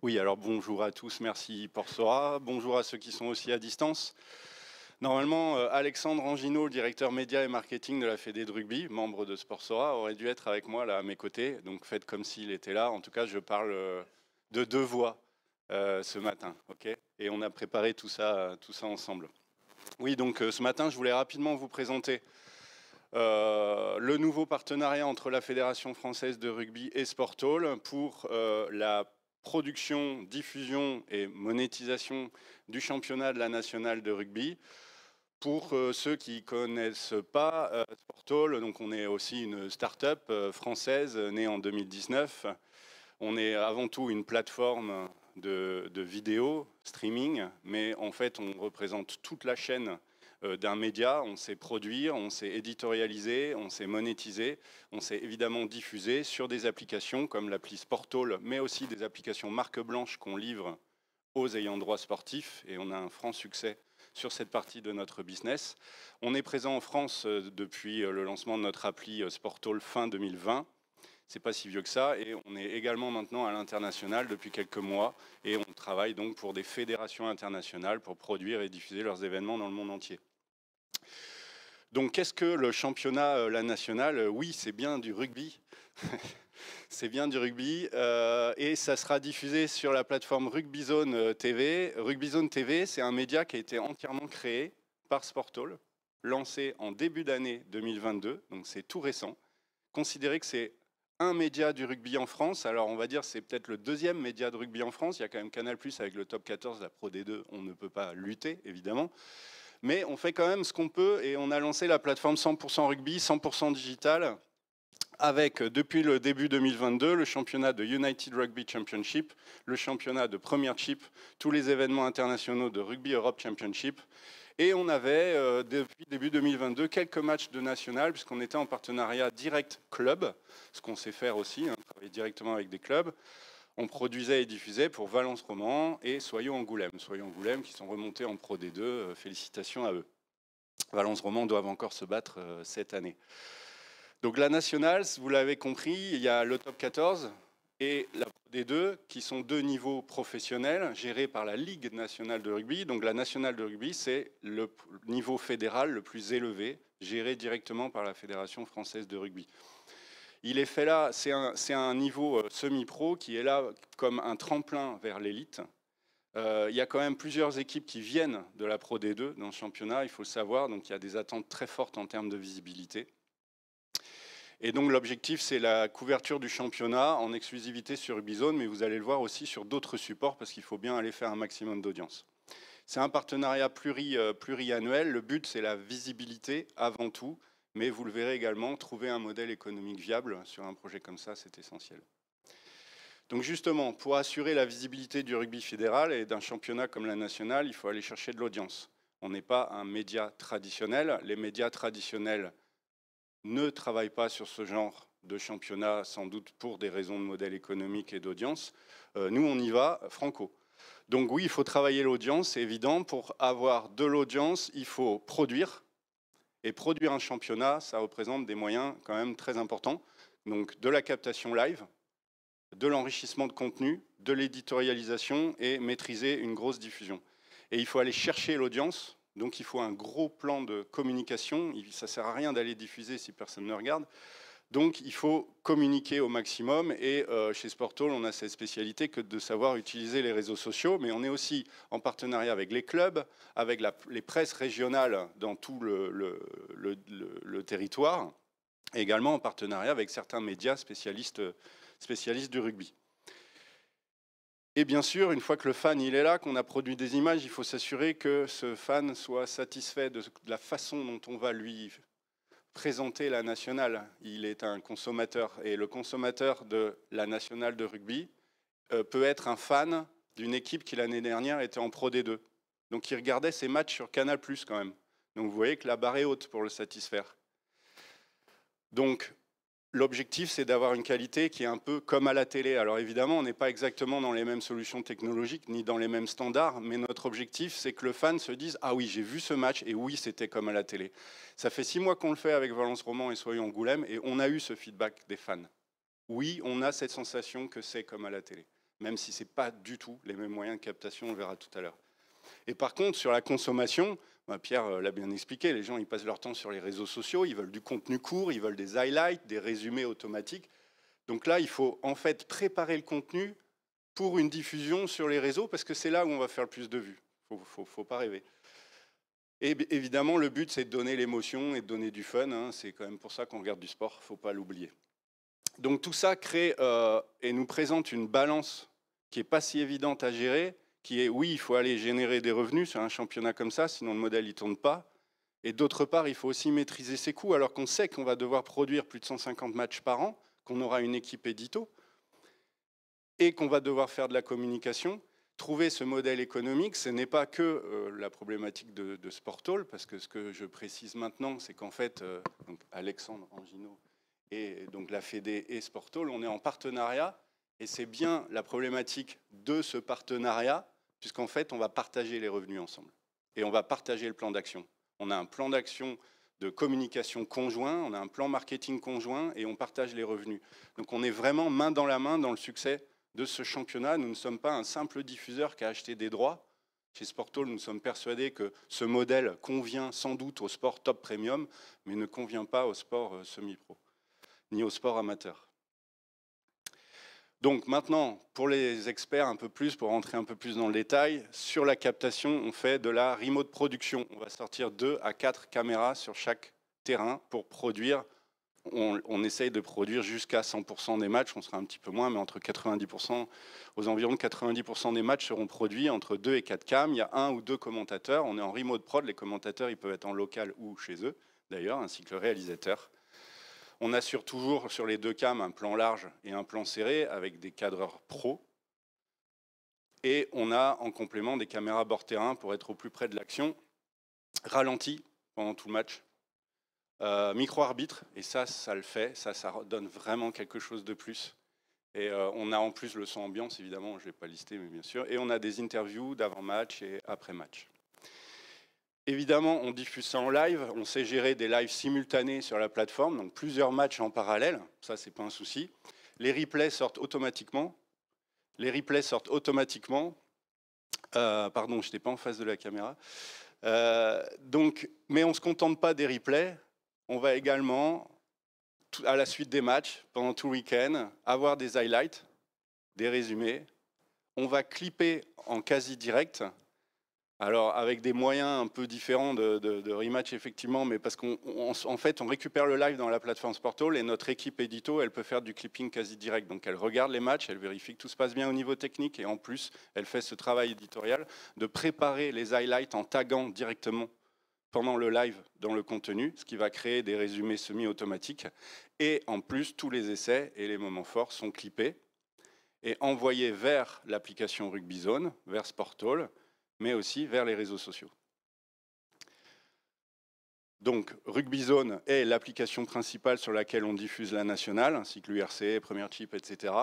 Oui, alors bonjour à tous, merci Porcera. Bonjour à ceux qui sont aussi à distance. Normalement, Alexandre Angino, le directeur média et marketing de la Fédé de rugby, membre de Sportsora, aurait dû être avec moi là à mes côtés. Donc faites comme s'il était là. En tout cas, je parle de deux voix ce matin. Okay, et on a préparé tout ça ensemble. Oui, donc ce matin, je voulais rapidement vous présenter le nouveau partenariat entre la Fédération française de rugby et Sporthall pour la production, diffusion et monétisation du championnat de la nationale de rugby. Pour ceux qui ne connaissent pas Sporthall, donc on est aussi une start-up française née en 2019. On est avant tout une plateforme de vidéo, streaming, mais en fait on représente toute la chaîne d'un média. On sait produire, on sait éditorialiser, on sait monétiser, on sait évidemment diffuser sur des applications comme l'appli Sporthall, mais aussi des applications marque blanche qu'on livre aux ayants droit sportifs, et on a un franc succès sur cette partie de notre business. On est présent en France depuis le lancement de notre appli Sporthall fin 2020. C'est pas si vieux que ça, et on est également maintenant à l'international depuis quelques mois, et on travaille donc pour des fédérations internationales pour produire et diffuser leurs événements dans le monde entier. Donc qu'est-ce que le championnat la nationale? Oui, c'est bien du rugby. C'est bien du rugby et ça sera diffusé sur la plateforme Rugbyzone TV. Rugbyzone TV, c'est un média qui a été entièrement créé par Sporthall, lancé en début d'année 2022, donc c'est tout récent. Considérez que c'est un média du rugby en France. Alors on va dire c'est peut-être le deuxième média de rugby en France. Il y a quand même Canal+ avec le Top 14, la Pro D2, on ne peut pas lutter évidemment. Mais on fait quand même ce qu'on peut et on a lancé la plateforme 100% rugby, 100% digital, avec depuis le début 2022 le championnat de United Rugby Championship, le championnat de Premiership, tous les événements internationaux de Rugby Europe Championship. Et on avait, depuis début 2022, quelques matchs de national, puisqu'on était en partenariat direct club, ce qu'on sait faire aussi, travailler directement avec des clubs. On produisait et diffusait pour Valence Roman et Soyons Angoulême. Soyons Angoulême qui sont remontés en Pro D2, félicitations à eux. Valence Roman doivent encore se battre cette année. Donc la nationale, vous l'avez compris, il y a le Top 14 et la Pro D2 qui sont deux niveaux professionnels gérés par la Ligue nationale de rugby. Donc la nationale de rugby, c'est le niveau fédéral le plus élevé, géré directement par la Fédération française de rugby. Il est fait là, c'est un niveau semi-pro qui est là comme un tremplin vers l'élite. Il y a quand même plusieurs équipes qui viennent de la Pro D2 dans le championnat, il faut le savoir, donc il y a des attentes très fortes en termes de visibilité. Et donc l'objectif, c'est la couverture du championnat en exclusivité sur Rugbyzone, mais vous allez le voir aussi sur d'autres supports parce qu'il faut bien aller faire un maximum d'audience. C'est un partenariat pluriannuel. Le but, c'est la visibilité avant tout, mais vous le verrez également, trouver un modèle économique viable sur un projet comme ça, c'est essentiel. Donc justement, pour assurer la visibilité du rugby fédéral et d'un championnat comme la nationale, il faut aller chercher de l'audience. On n'est pas un média traditionnel. Les médias traditionnels ne travaillent pas sur ce genre de championnat, sans doute pour des raisons de modèle économique et d'audience. Nous, on y va franco. Donc oui, il faut travailler l'audience, c'est évident. Pour avoir de l'audience, il faut produire. Et produire un championnat, ça représente des moyens quand même très importants. Donc de la captation live, de l'enrichissement de contenu, de l'éditorialisation et maîtriser une grosse diffusion. Et il faut aller chercher l'audience. Donc il faut un gros plan de communication. Ça ne sert à rien d'aller diffuser si personne ne regarde. Donc il faut communiquer au maximum. Et chez Sporthall, on a cette spécialité que de savoir utiliser les réseaux sociaux. Mais on est aussi en partenariat avec les clubs, avec les presses régionales dans tout le territoire. Et également en partenariat avec certains médias spécialistes du rugby. Et bien sûr, une fois que le fan il est là, qu'on a produit des images, il faut s'assurer que ce fan soit satisfait de la façon dont on va lui présenter la nationale. Il est un consommateur, et le consommateur de la nationale de rugby peut être un fan d'une équipe qui l'année dernière était en Pro D2. Donc il regardait ses matchs sur Canal+ quand même. Donc vous voyez que la barre est haute pour le satisfaire. Donc l'objectif, c'est d'avoir une qualité qui est un peu comme à la télé. Alors évidemment, on n'est pas exactement dans les mêmes solutions technologiques ni dans les mêmes standards, mais notre objectif, c'est que le fan se dise « Ah oui, j'ai vu ce match et oui, c'était comme à la télé ». Ça fait 6 mois qu'on le fait avec Valence Roman et Soyons Angoulême et on a eu ce feedback des fans. Oui, on a cette sensation que c'est comme à la télé, même si ce n'est pas du tout les mêmes moyens de captation, on le verra tout à l'heure. Et par contre, sur la consommation, Pierre l'a bien expliqué, les gens ils passent leur temps sur les réseaux sociaux, ils veulent du contenu court, ils veulent des highlights, des résumés automatiques. Donc là, il faut en fait préparer le contenu pour une diffusion sur les réseaux, parce que c'est là où on va faire le plus de vues. Faut pas rêver. Et évidemment, le but, c'est de donner l'émotion et de donner du fun. Hein. C'est quand même pour ça qu'on regarde du sport, faut pas l'oublier. Donc tout ça crée et nous présente une balance qui n'est pas si évidente à gérer, qui est, oui, il faut aller générer des revenus sur un championnat comme ça, sinon le modèle ne tourne pas. Et d'autre part, il faut aussi maîtriser ses coûts, alors qu'on sait qu'on va devoir produire plus de 150 matchs par an, qu'on aura une équipe édito, et qu'on va devoir faire de la communication. Trouver ce modèle économique, ce n'est pas que la problématique de Sportall, parce que ce que je précise maintenant, c'est qu'en fait, donc Alexandre Angino et donc la Fédé et Sportall, on est en partenariat, et c'est bien la problématique de ce partenariat, puisqu'en fait, on va partager les revenus ensemble. Et on va partager le plan d'action. On a un plan d'action de communication conjoint, on a un plan marketing conjoint, et on partage les revenus. Donc on est vraiment main dans la main dans le succès de ce championnat. Nous ne sommes pas un simple diffuseur qui a acheté des droits. Chez Sportall, nous sommes persuadés que ce modèle convient sans doute au sport top premium, mais ne convient pas au sport semi-pro, ni au sport amateur. Donc maintenant, pour les experts un peu plus, pour rentrer un peu plus dans le détail, sur la captation, on fait de la remote production. On va sortir 2 à 4 caméras sur chaque terrain pour produire. On essaye de produire jusqu'à 100% des matchs, on sera un petit peu moins, mais entre 90%, aux environs de 90% des matchs seront produits entre 2 et 4 cams. Il y a 1 ou 2 commentateurs. On est en remote prod, les commentateurs ils peuvent être en local ou chez eux, d'ailleurs, ainsi que le réalisateur. On assure toujours sur les 2 cams un plan large et un plan serré avec des cadreurs pro. Et on a en complément des caméras bord terrain pour être au plus près de l'action, ralenti pendant tout le match. Micro-arbitre, et ça le fait, ça donne vraiment quelque chose de plus. Et on a en plus le son ambiance, évidemment, je ne vais pas lister, mais bien sûr. Et on a des interviews d'avant-match et après-match. Évidemment, on diffuse ça en live, on sait gérer des lives simultanés sur la plateforme, donc plusieurs matchs en parallèle, ça c'est pas un souci. Les replays sortent automatiquement. Pardon, je n'étais pas en face de la caméra. Mais on ne se contente pas des replays, on va également, à la suite des matchs, pendant tout le week-end, avoir des highlights, des résumés. On va clipper en quasi direct. Alors, avec des moyens un peu différents de rematch, effectivement, mais parce qu'en fait, on récupère le live dans la plateforme Sportall et notre équipe édito, elle peut faire du clipping quasi direct. Donc, elle regarde les matchs, elle vérifie que tout se passe bien au niveau technique et en plus, elle fait ce travail éditorial de préparer les highlights en taguant directement pendant le live dans le contenu, ce qui va créer des résumés semi-automatiques. Et en plus, tous les essais et les moments forts sont clippés et envoyés vers l'application Rugby Zone, vers Sportall, mais aussi vers les réseaux sociaux. Donc, Rugby Zone est l'application principale sur laquelle on diffuse la nationale, ainsi que l'URC, Premier Chip, etc.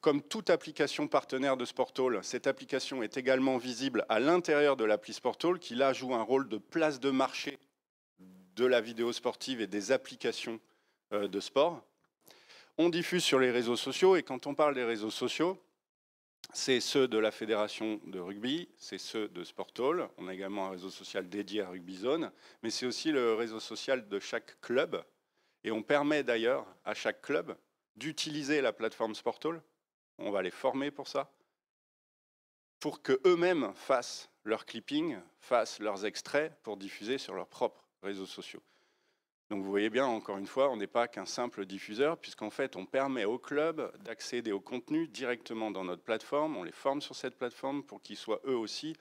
Comme toute application partenaire de Sportall, cette application est également visible à l'intérieur de l'appli Sportall, qui là joue un rôle de place de marché de la vidéo sportive et des applications de sport. On diffuse sur les réseaux sociaux, et quand on parle des réseaux sociaux, c'est ceux de la Fédération de rugby, c'est ceux de Sportall. On a également un réseau social dédié à Rugby Zone, mais c'est aussi le réseau social de chaque club. Et on permet d'ailleurs à chaque club d'utiliser la plateforme Sportall. On va les former pour ça, pour qu'eux-mêmes fassent leur clipping, fassent leurs extraits pour diffuser sur leurs propres réseaux sociaux. Donc vous voyez bien, encore une fois, on n'est pas qu'un simple diffuseur, puisqu'en fait, on permet aux clubs d'accéder au contenu directement dans notre plateforme. On les forme sur cette plateforme pour qu'ils soient eux aussi,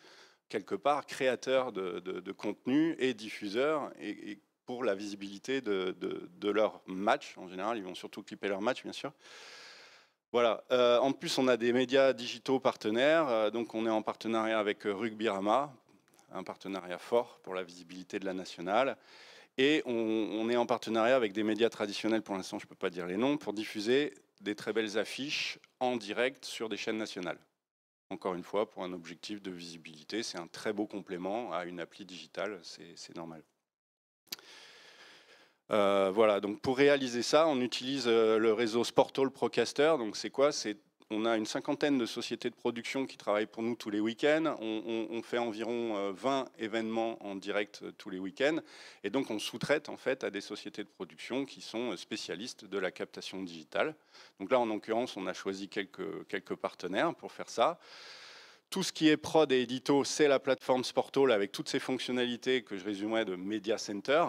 quelque part, créateurs de contenu et diffuseurs, et pour la visibilité de leurs matchs. En général, ils vont surtout clipper leurs matchs, bien sûr. Voilà. En plus, on a des médias digitaux partenaires. Donc, on est en partenariat avec Rugbyrama, un partenariat fort pour la visibilité de la nationale. Et on est en partenariat avec des médias traditionnels, pour l'instant je ne peux pas dire les noms, pour diffuser des très belles affiches en direct sur des chaînes nationales. Encore une fois, pour un objectif de visibilité, c'est un très beau complément à une appli digitale, c'est normal. Voilà, donc pour réaliser ça, on utilise le réseau Sportall Procaster. Donc c'est quoi? On a une cinquantaine de sociétés de production qui travaillent pour nous tous les week-ends. On fait environ 20 événements en direct tous les week-ends. Et donc, on sous-traite en fait à des sociétés de production qui sont spécialistes de la captation digitale. Donc là, en l'occurrence, on a choisi quelques partenaires pour faire ça. Tout ce qui est prod et édito, c'est la plateforme Sportall avec toutes ces fonctionnalités que je résumerai de Media Center.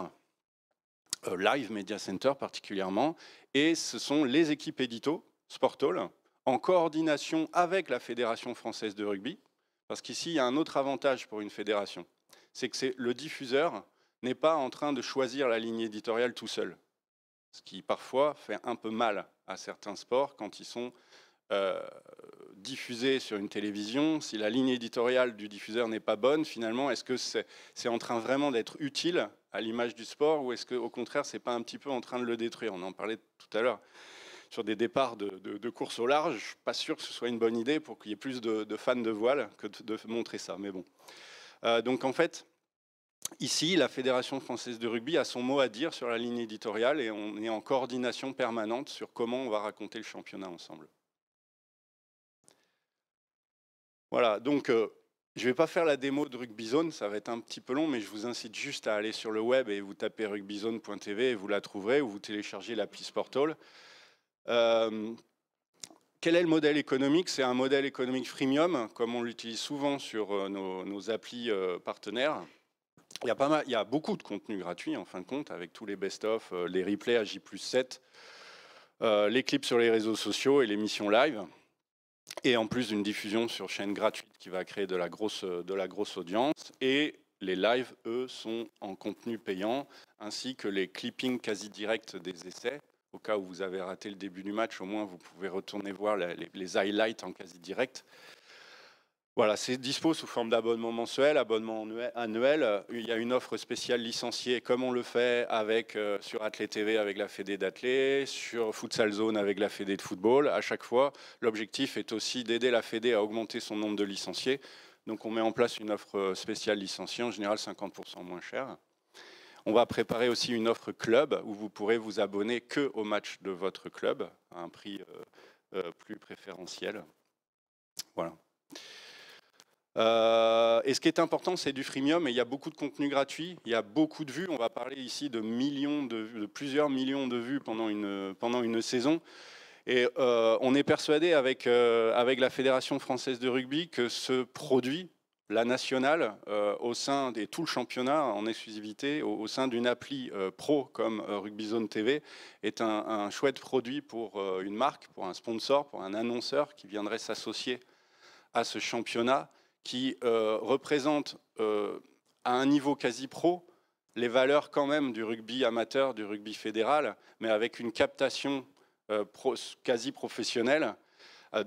Live Media Center particulièrement. Et ce sont les équipes édito Sportall, en coordination avec la Fédération française de rugby, parce qu'ici, il y a un autre avantage pour une fédération, c'est que le diffuseur n'est pas en train de choisir la ligne éditoriale tout seul, ce qui parfois fait un peu mal à certains sports quand ils sont diffusés sur une télévision. Si la ligne éditoriale du diffuseur n'est pas bonne, finalement, est-ce que c'est en train vraiment d'être utile à l'image du sport, ou est-ce qu'au contraire, c'est pas un petit peu en train de le détruire? On en parlait tout à l'heure. Sur des départs de course au large, je ne suis pas sûr que ce soit une bonne idée pour qu'il y ait plus de fans de voile que de montrer ça. Mais bon. Donc en fait, ici, la Fédération française de rugby a son mot à dire sur la ligne éditoriale et on est en coordination permanente sur comment on va raconter le championnat ensemble. Voilà, donc je ne vais pas faire la démo de RugbyZone, ça va être un petit peu long, mais je vous incite juste à aller sur le web et vous tapez rugbyzone.tv et vous la trouverez, ou vous téléchargez l'appli Sportall. Quel est le modèle économique? C'est un modèle économique freemium, comme on l'utilise souvent sur nos applis partenaires. Il y a beaucoup de contenu gratuit, en fin de compte, avec tous les best-of, les replays à J+7, les clips sur les réseaux sociaux et l'émission live. Et en plus d'une diffusion sur chaîne gratuite qui va créer de la grosse audience. Et les lives, eux, sont en contenu payant, ainsi que les clippings quasi directs des essais. Au cas où vous avez raté le début du match, au moins vous pouvez retourner voir les highlights en quasi direct. Voilà, c'est dispo sous forme d'abonnement mensuel, abonnement annuel. Il y a une offre spéciale licenciée, comme on le fait sur Athlé TV avec la Fédé d'Athlé, sur Futsal Zone avec la Fédé de football. À chaque fois, l'objectif est aussi d'aider la Fédé à augmenter son nombre de licenciés. Donc on met en place une offre spéciale licenciée, en général 50% moins chère. On va préparer aussi une offre club où vous pourrez vous abonner que au match de votre club à un prix plus préférentiel. Voilà. Et ce qui est important, c'est du freemium, et il y a beaucoup de contenu gratuit, il y a beaucoup de vues. On va parler ici de plusieurs millions de vues pendant une saison. Et on est persuadé avec la Fédération française de rugby que ce produit, la nationale, au sein de tout le championnat en exclusivité, au sein d'une appli pro comme RugbyZone TV, est un chouette produit pour une marque, pour un sponsor, pour un annonceur qui viendrait s'associer à ce championnat, qui représente à un niveau quasi pro les valeurs quand même du rugby amateur, du rugby fédéral, mais avec une captation quasi professionnelle.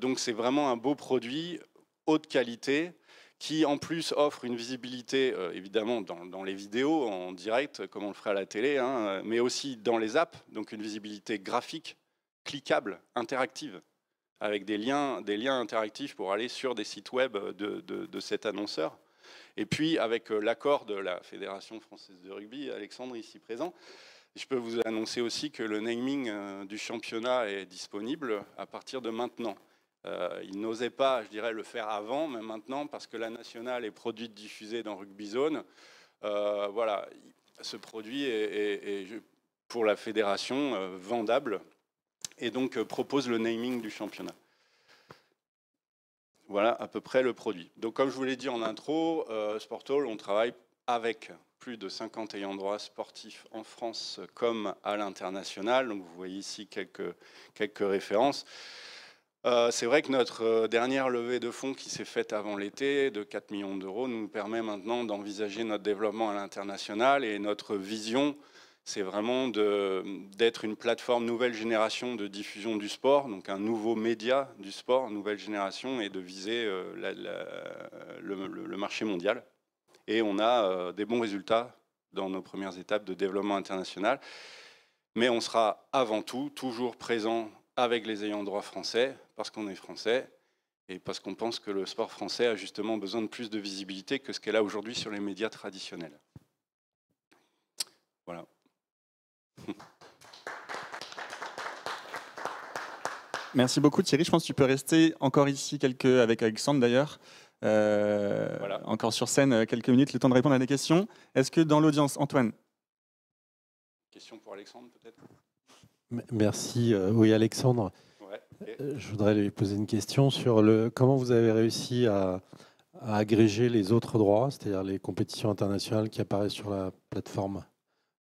Donc c'est vraiment un beau produit, haute qualité, qui en plus offre une visibilité évidemment dans les vidéos en direct, comme on le ferait à la télé, hein, mais aussi dans les apps, donc une visibilité graphique, cliquable, interactive, avec des liens interactifs pour aller sur des sites web de cet annonceur. Et puis, avec l'accord de la Fédération française de rugby, Alexandre ici présent, je peux vous annoncer aussi que le naming du championnat est disponible à partir de maintenant. Il n'osait pas, je dirais, le faire avant, mais maintenant, parce que la nationale est produite, diffusée dans RugbyZone, voilà, ce produit est pour la fédération vendable, et donc propose le naming du championnat. Voilà à peu près le produit. Donc comme je vous l'ai dit en intro, Sportall, on travaille avec plus de 50 ayants droit sportifs en France comme à l'international. Donc vous voyez ici quelques références. C'est vrai que notre dernière levée de fonds qui s'est faite avant l'été de 4 millions d'euros nous permet maintenant d'envisager notre développement à l'international, et notre vision, c'est vraiment d'être une plateforme nouvelle génération de diffusion du sport, donc un nouveau média du sport, nouvelle génération, et de viser le marché mondial. Et on a des bons résultats dans nos premières étapes de développement international. Mais on sera avant tout toujours présent avec les ayants droit français, parce qu'on est français et parce qu'on pense que le sport français a justement besoin de plus de visibilité que ce qu'elle a aujourd'hui sur les médias traditionnels. Voilà. Merci beaucoup Thierry. Je pense que tu peux rester encore ici avec Alexandre d'ailleurs. Voilà. Encore sur scène quelques minutes, le temps de répondre à des questions. Est-ce que dans l'audience, Antoine? Question pour Alexandre peut-être? Merci. Oui, Alexandre. Ouais, okay. Je voudrais lui poser une question sur comment vous avez réussi à agréger les autres droits, c'est-à-dire les compétitions internationales qui apparaissent sur la plateforme,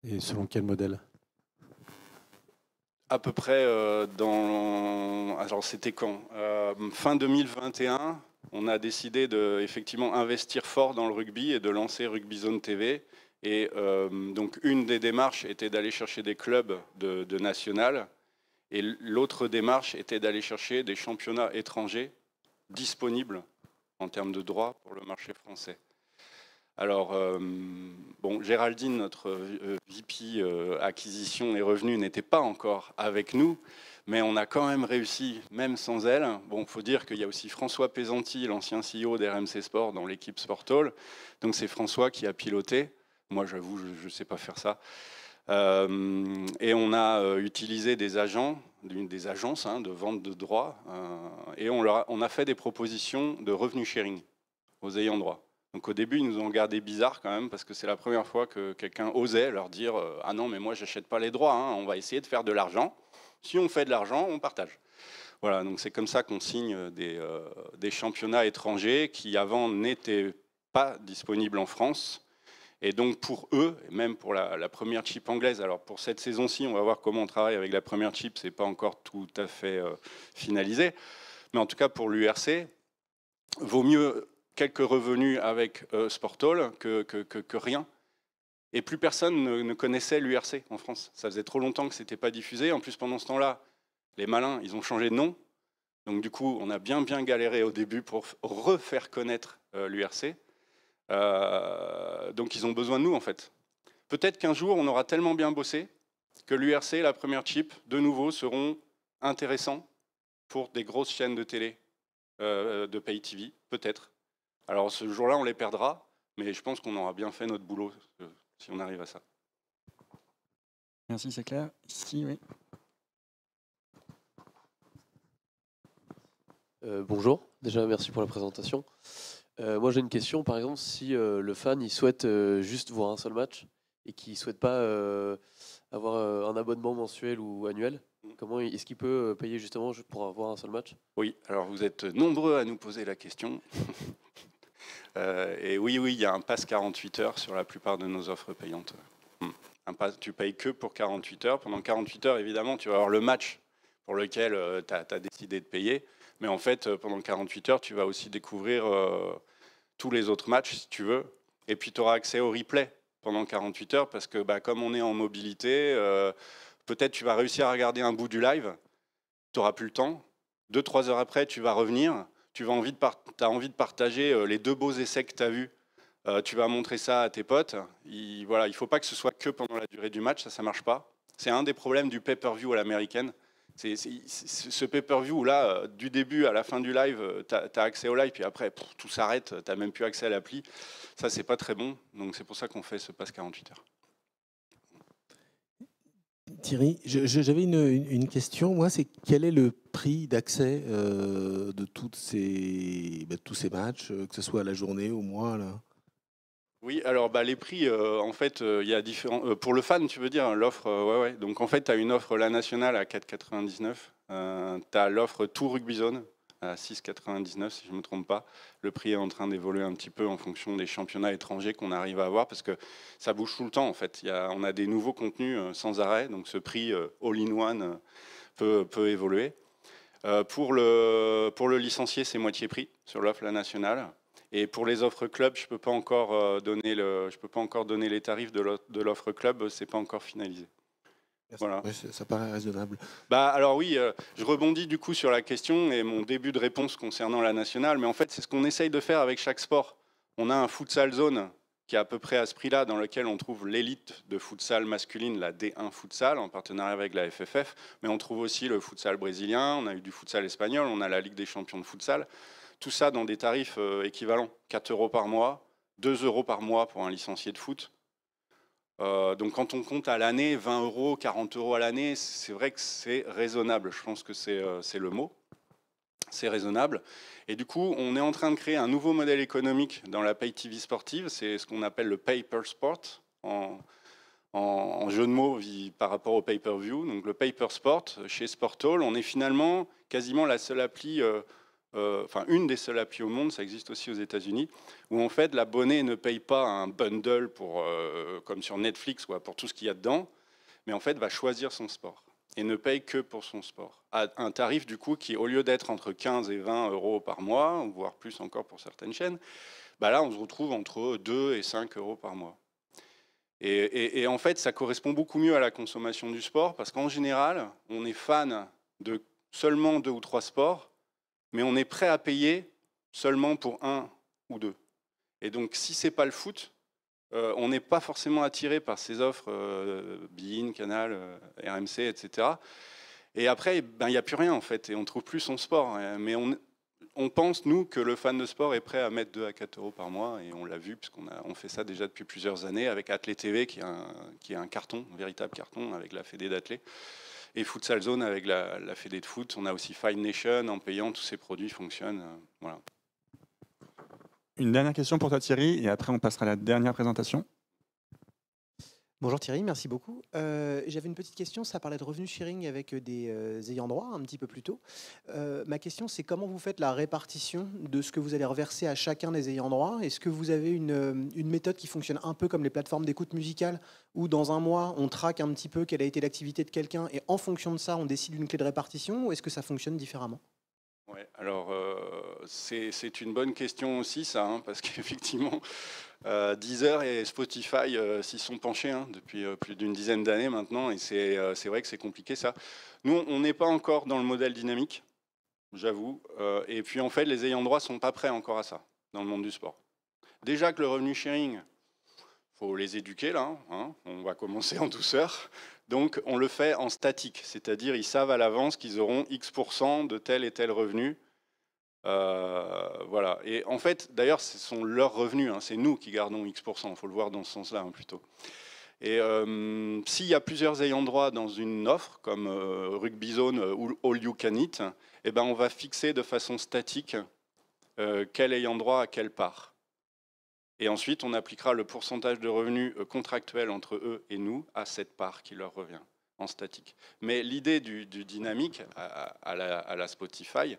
et selon quel modèle? À peu près alors c'était quand fin 2021, on a décidé de effectivement investir fort dans le rugby et de lancer Rugby Zone TV. Et donc une des démarches était d'aller chercher des clubs de national, et l'autre démarche était d'aller chercher des championnats étrangers disponibles en termes de droits pour le marché français. Alors, bon, Géraldine, notre VP acquisition et revenus, n'était pas encore avec nous, mais on a quand même réussi, même sans elle. Bon, il faut dire qu'il y a aussi François Pesanti, l'ancien CEO d'RMC Sport, dans l'équipe Sportall. Donc c'est François qui a piloté. Moi, j'avoue, je ne sais pas faire ça. Et on a utilisé des agences de vente de droits, et on a fait des propositions de revenu sharing aux ayants droit. Donc au début, ils nous ont regardé bizarre quand même, parce que c'est la première fois que quelqu'un osait leur dire « Ah non, mais moi, j'achète pas les droits, hein, on va essayer de faire de l'argent. Si on fait de l'argent, on partage. » Voilà, donc c'est comme ça qu'on signe des championnats étrangers qui avant n'étaient pas disponibles en France. Et donc pour eux, et même pour la première chip anglaise, alors pour cette saison-ci, on va voir comment on travaille avec la première chip, c'est pas encore tout à fait finalisé, mais en tout cas pour l'URC, vaut mieux quelques revenus avec Sportall que rien. Et plus personne ne connaissait l'URC en France. Ça faisait trop longtemps que c'était pas diffusé. En plus, pendant ce temps-là, les malins, ils ont changé de nom. Donc du coup, on a bien galéré au début pour refaire connaître l'URC. Donc ils ont besoin de nous en fait. Peut-être qu'un jour on aura tellement bien bossé que l'URC et la première chip de nouveau seront intéressants pour des grosses chaînes de télé de pay TV, peut-être. Alors ce jour-là on les perdra, mais je pense qu'on aura bien fait notre boulot si on arrive à ça. Merci, c'est clair. Ici, oui. Bonjour, déjà merci pour la présentation. Moi j'ai une question, par exemple, si le fan il souhaite juste voir un seul match et qu'il ne souhaite pas avoir un abonnement mensuel ou annuel, comment est-ce qu'il peut payer justement pour avoir un seul match? Oui, alors vous êtes nombreux à nous poser la question. Et oui, il y a un pass 48 heures sur la plupart de nos offres payantes. Tu payes que pour 48 heures. Pendant 48 heures, évidemment, tu vas avoir le match pour lequel tu as décidé de payer. Mais en fait, pendant 48 heures, tu vas aussi découvrir tous les autres matchs, si tu veux. Et puis, tu auras accès au replay pendant 48 heures, parce que comme on est en mobilité, peut-être tu vas réussir à regarder un bout du live, tu n'auras plus le temps. 2-3 heures après, tu vas revenir, tu as envie de partager les 2 beaux essais que tu as vus. Tu vas montrer ça à tes potes. Il ne faut pas que ce soit que pendant la durée du match, ça ne marche pas. C'est un des problèmes du pay-per-view à l'américaine. C'est ce pay-per-view où là, du début à la fin du live, tu as accès au live, puis après, tout s'arrête, tu n'as même plus accès à l'appli. Ça, c'est pas très bon. Donc c'est pour ça qu'on fait ce pass 48 heures. Thierry, j'avais une question. Moi, c'est quel est le prix d'accès de tous ces matchs, que ce soit à la journée, au mois là? Oui, alors les prix, en fait, il y a différents. Pour le fan, tu veux dire, l'offre, ouais. Donc en fait, tu as une offre La Nationale à 4,99. Tu as l'offre Tout Rugby Zone à 6,99 si je ne me trompe pas. Le prix est en train d'évoluer un petit peu en fonction des championnats étrangers qu'on arrive à avoir, parce que ça bouge tout le temps en fait. On a des nouveaux contenus sans arrêt, donc ce prix all-in-one peut évoluer. Pour le licencié, c'est moitié prix sur l'offre La Nationale. Et pour les offres club, je ne peux pas encore donner les tarifs de l'offre club, c'est pas encore finalisé. Voilà. Ouais, ça paraît raisonnable. Alors oui, je rebondis du coup sur la question et mon début de réponse concernant La Nationale, mais en fait c'est ce qu'on essaye de faire avec chaque sport. On a un futsal zone qui est à peu près à ce prix-là, dans lequel on trouve l'élite de futsal masculine, la D1 futsal, en partenariat avec la FFF, mais on trouve aussi le futsal brésilien, on a eu du futsal espagnol, on a la Ligue des champions de futsal, tout ça dans des tarifs équivalents, 4 € par mois, 2 € par mois pour un licencié de foot. Donc quand on compte à l'année, 20 €, 40 € à l'année, c'est vrai que c'est raisonnable, je pense que c'est le mot. C'est raisonnable. Et du coup, on est en train de créer un nouveau modèle économique dans la Pay TV sportive. C'est ce qu'on appelle le Pay Per Sport, en jeu de mots par rapport au pay-per-view. Donc le Pay Per Sport, chez Sportall, on est finalement quasiment la seule appli, une des seules applis au monde, ça existe aussi aux États-Unis, où en fait l'abonné ne paye pas un bundle comme sur Netflix pour tout ce qu'il y a dedans, mais en fait va choisir son sport. Et ne paye que pour son sport, à un tarif du coup qui, au lieu d'être entre 15 et 20 € par mois, voire plus encore pour certaines chaînes, là on se retrouve entre 2 et 5 € par mois. Et en fait, ça correspond beaucoup mieux à la consommation du sport, parce qu'en général, on est fan de seulement 2 ou 3 sports, mais on est prêt à payer seulement pour 1 ou 2. Et donc, si ce n'est pas le foot, on n'est pas forcément attiré par ces offres beIN, Canal, RMC, etc. Et après, il n'y a plus rien en fait, et on ne trouve plus son sport. Mais on pense, nous, que le fan de sport est prêt à mettre 2 à 4 € par mois, et on l'a vu, puisqu'on fait ça déjà depuis plusieurs années, avec Athlé TV, qui est un carton, un véritable carton, avec la Fédé d'Athlé, et Futsal Zone avec la Fédé de foot. On a aussi Five Nation, en payant, tous ces produits fonctionnent. Voilà. Une dernière question pour toi Thierry, et après on passera à la dernière présentation. Bonjour Thierry, merci beaucoup. J'avais une petite question, ça parlait de revenu sharing avec des ayants droit un petit peu plus tôt. Ma question c'est comment vous faites la répartition de ce que vous allez reverser à chacun des ayants droit? Est-ce que vous avez une méthode qui fonctionne un peu comme les plateformes d'écoute musicale, où dans un mois on traque un petit peu quelle a été l'activité de quelqu'un et en fonction de ça on décide d'une clé de répartition, ou est-ce que ça fonctionne différemment? Ouais, alors c'est une bonne question aussi ça, parce qu'effectivement Deezer et Spotify s'y sont penchés depuis plus d'une dizaine d'années maintenant, et c'est vrai que c'est compliqué ça. Nous on n'est pas encore dans le modèle dynamique, j'avoue, et puis en fait les ayants droit sont pas prêts encore à ça dans le monde du sport. Déjà que le revenu sharing, faut les éduquer là, on va commencer en douceur. Donc on le fait en statique, c'est-à-dire ils savent à l'avance qu'ils auront X% de tel et tel revenu. Voilà. Et en fait, d'ailleurs, ce sont leurs revenus, c'est nous qui gardons X%, il faut le voir dans ce sens-là plutôt. Et s'il y a plusieurs ayants droit dans une offre, comme Rugby Zone ou All You Can Eat, on va fixer de façon statique quel ayant droit à quelle part. Et ensuite, on appliquera le pourcentage de revenus contractuels entre eux et nous à cette part qui leur revient en statique. Mais l'idée du dynamique à la Spotify,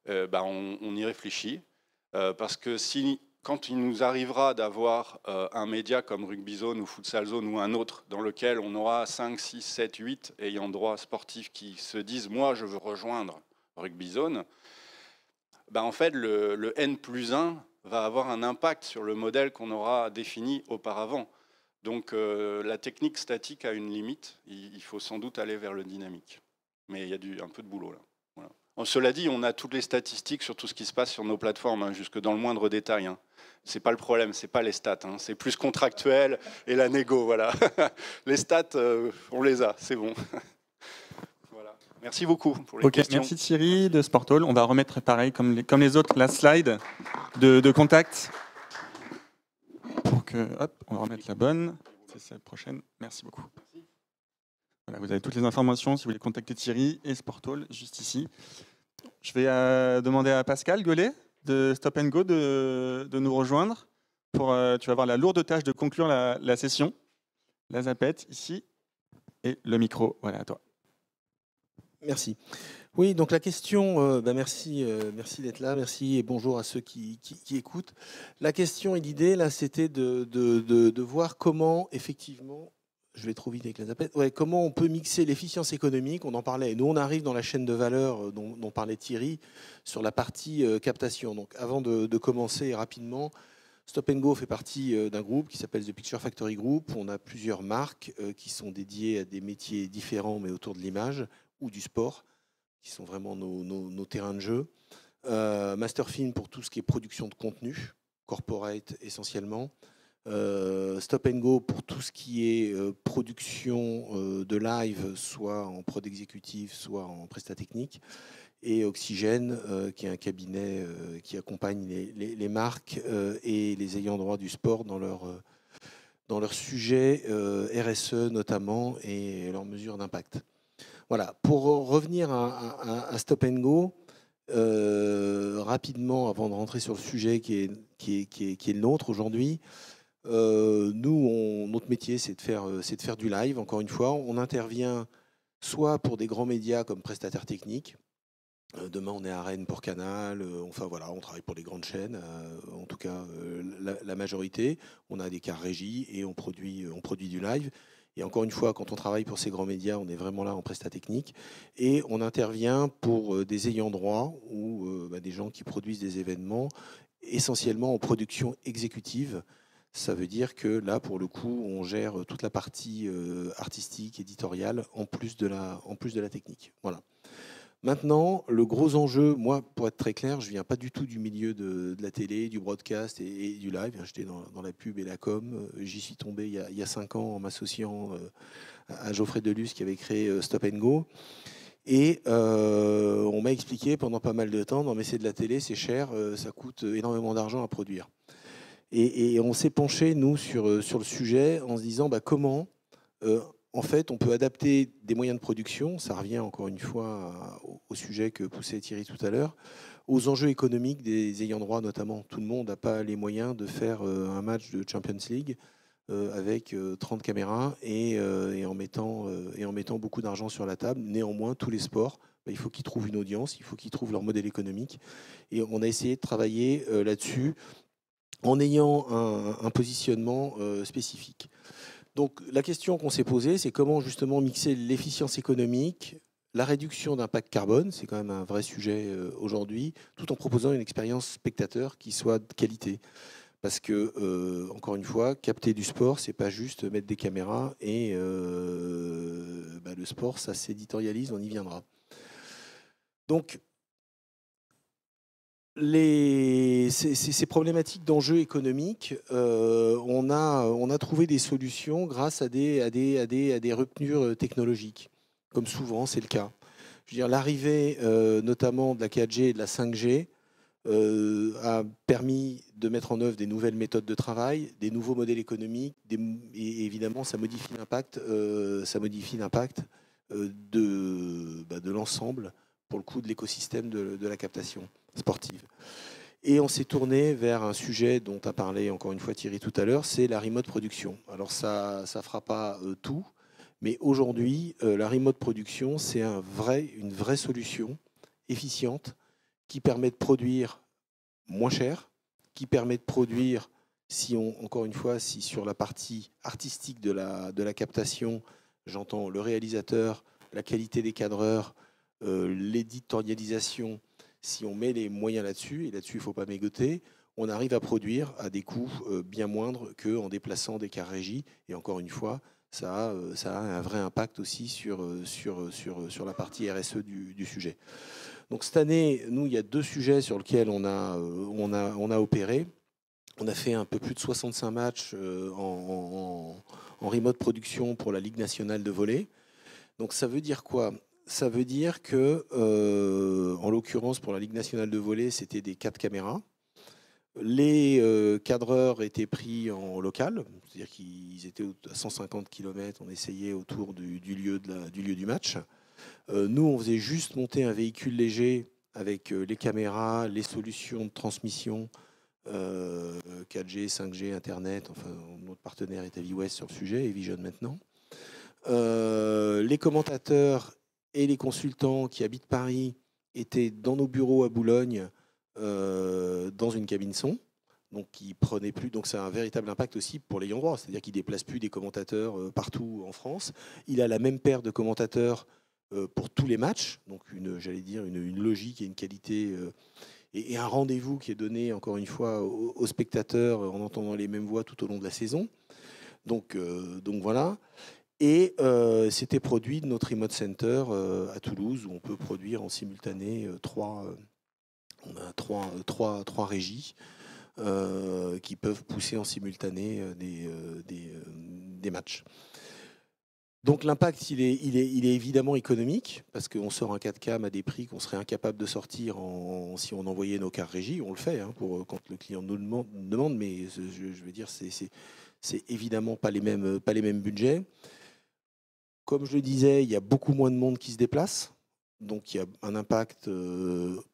on y réfléchit, parce que quand il nous arrivera d'avoir un média comme Rugby Zone ou Futsal Zone ou un autre dans lequel on aura 5, 6, 7, 8 ayant droit sportifs qui se disent « moi, je veux rejoindre Rugby Zone », en fait, le N+1 va avoir un impact sur le modèle qu'on aura défini auparavant. Donc la technique statique a une limite, il faut sans doute aller vers le dynamique. Mais il y a un peu de boulot là. Voilà. Cela dit, on a toutes les statistiques sur tout ce qui se passe sur nos plateformes, jusque dans le moindre détail. C'est pas le problème, c'est pas les stats, c'est plus contractuel et la négo, voilà. Les stats, on les a, c'est bon. Voilà. Merci beaucoup pour les questions. Merci Thierry de Sportall. On va remettre pareil, comme les autres, la slide de contact. Pour que, hop, on va remettre la bonne. C'est celle prochaine. Merci beaucoup. Voilà, vous avez toutes les informations si vous voulez contacter Thierry et Sportall, juste ici. Je vais demander à Pascal Gueulet de Stop & Go de nous rejoindre. Tu vas avoir la lourde tâche de conclure la session. La zapette ici et le micro. Voilà, à toi. Merci. Oui, donc la question, merci, merci d'être là, merci et bonjour à ceux qui écoutent. La question et l'idée, là, c'était de voir comment, effectivement, je vais trop vite avec les appels, ouais, comment on peut mixer l'efficience économique, on en parlait, nous on arrive dans la chaîne de valeur dont parlait Thierry, sur la partie captation. Donc avant de commencer rapidement, Stop & Go fait partie d'un groupe qui s'appelle The Picture Factory Group. On a plusieurs marques qui sont dédiées à des métiers différents, mais autour de l'image ou du sport, qui sont vraiment nos terrains de jeu. Masterfilm pour tout ce qui est production de contenu, corporate essentiellement. Stop & Go pour tout ce qui est production de live, soit en prod exécutif, soit en prestat technique. Et Oxygène, qui est un cabinet qui accompagne les marques et les ayants droit du sport dans leur sujet RSE notamment et leurs mesures d'impact. Voilà, pour revenir à Stop & Go, rapidement, avant de rentrer sur le sujet qui est le nôtre aujourd'hui, notre métier, c'est de faire du live, encore une fois. On intervient soit pour des grands médias comme prestataire technique. Demain, on est à Rennes pour Canal. Enfin, voilà, on travaille pour les grandes chaînes, en tout cas la majorité. On a des cas régie et on produit du live. Et encore une fois, quand on travaille pour ces grands médias, on est vraiment là en prestat technique. Et on intervient pour des ayants droit ou des gens qui produisent des événements, essentiellement en production exécutive. Ça veut dire que là, pour le coup, on gère toute la partie artistique, éditoriale, en plus de la technique. Voilà. Maintenant, le gros enjeu, moi, pour être très clair, je ne viens pas du tout du milieu de la télé, du broadcast et du live. J'étais dans la pub et la com. J'y suis tombé il y a 5 ans en m'associant à Geoffrey Delus qui avait créé Stop & Go. Et on m'a expliqué pendant pas mal de temps, non mais c'est de la télé, c'est cher, ça coûte énormément d'argent à produire. Et on s'est penché, nous, sur le sujet en se disant comment en fait, on peut adapter des moyens de production, ça revient encore une fois au sujet que poussait Thierry tout à l'heure, aux enjeux économiques des ayants droit notamment. Tout le monde n'a pas les moyens de faire un match de Champions League avec 30 caméras et en mettant beaucoup d'argent sur la table. Néanmoins, tous les sports, il faut qu'ils trouvent une audience, il faut qu'ils trouvent leur modèle économique. Et on a essayé de travailler là-dessus en ayant un positionnement spécifique. Donc la question qu'on s'est posée, c'est comment justement mixer l'efficience économique, la réduction d'impact carbone, c'est quand même un vrai sujet aujourd'hui, tout en proposant une expérience spectateur qui soit de qualité. Parce que, encore une fois, capter du sport, c'est pas juste mettre des caméras et le sport, ça s'éditorialise, on y viendra. Donc, ces problématiques d'enjeux économiques, on a trouvé des solutions grâce à des ruptures technologiques, comme souvent c'est le cas. Je veux dire, l'arrivée notamment de la 4G et de la 5G a permis de mettre en œuvre des nouvelles méthodes de travail, des nouveaux modèles économiques, et évidemment ça modifie l'impact de l'ensemble, pour le coup, de l'écosystème de la captation sportive. Et on s'est tourné vers un sujet dont a parlé encore une fois Thierry tout à l'heure, c'est la remote production. Alors ça ne fera pas tout, mais aujourd'hui, la remote production, c'est une vraie solution efficiente qui permet de produire moins cher, qui permet de produire, encore une fois, si sur la partie artistique de la captation, j'entends le réalisateur, la qualité des cadreurs, l'éditorialisation, si on met les moyens là-dessus, et là-dessus il ne faut pas mégoter, on arrive à produire à des coûts bien moindres qu'en déplaçant des cars régie. Et encore une fois, ça a un vrai impact aussi sur la partie RSE du sujet. Donc cette année, nous, il y a 2 sujets sur lesquels on a opéré. On a fait un peu plus de 65 matchs en remote production pour la Ligue nationale de volley. Donc ça veut dire quoi ? Ça veut dire que, en l'occurrence, pour la Ligue nationale de volley, c'était des 4 caméras. Les cadreurs étaient pris en local, c'est-à-dire qu'ils étaient à 150 km, on essayait autour du lieu du match. Nous, on faisait juste monter un véhicule léger avec les caméras, les solutions de transmission, 4G, 5G, Internet. Enfin, notre partenaire est Aviwest sur le sujet et Vision maintenant. Les commentateurs et les consultants qui habitent Paris étaient dans nos bureaux à Boulogne, dans une cabine son. Donc, ils prenaient plus. Donc, c'est un véritable impact aussi pour l'ayant droit. C'est-à-dire qu'il ne déplace plus des commentateurs partout en France. Il a la même paire de commentateurs pour tous les matchs. Donc, j'allais dire, une logique et une qualité et un rendez-vous qui est donné, encore une fois, aux spectateurs en entendant les mêmes voix tout au long de la saison. Donc voilà. Et c'était produit de notre Remote Center à Toulouse, où on peut produire en simultané trois régies qui peuvent pousser en simultané des matchs. Donc l'impact, il est évidemment économique, parce qu'on sort un 4K à des prix qu'on serait incapable de sortir si on envoyait nos cartes régie. On le fait quand le client nous demande, mais je veux dire, c'est évidemment pas les mêmes budgets. Comme je le disais, il y a beaucoup moins de monde qui se déplace. Donc il y a un impact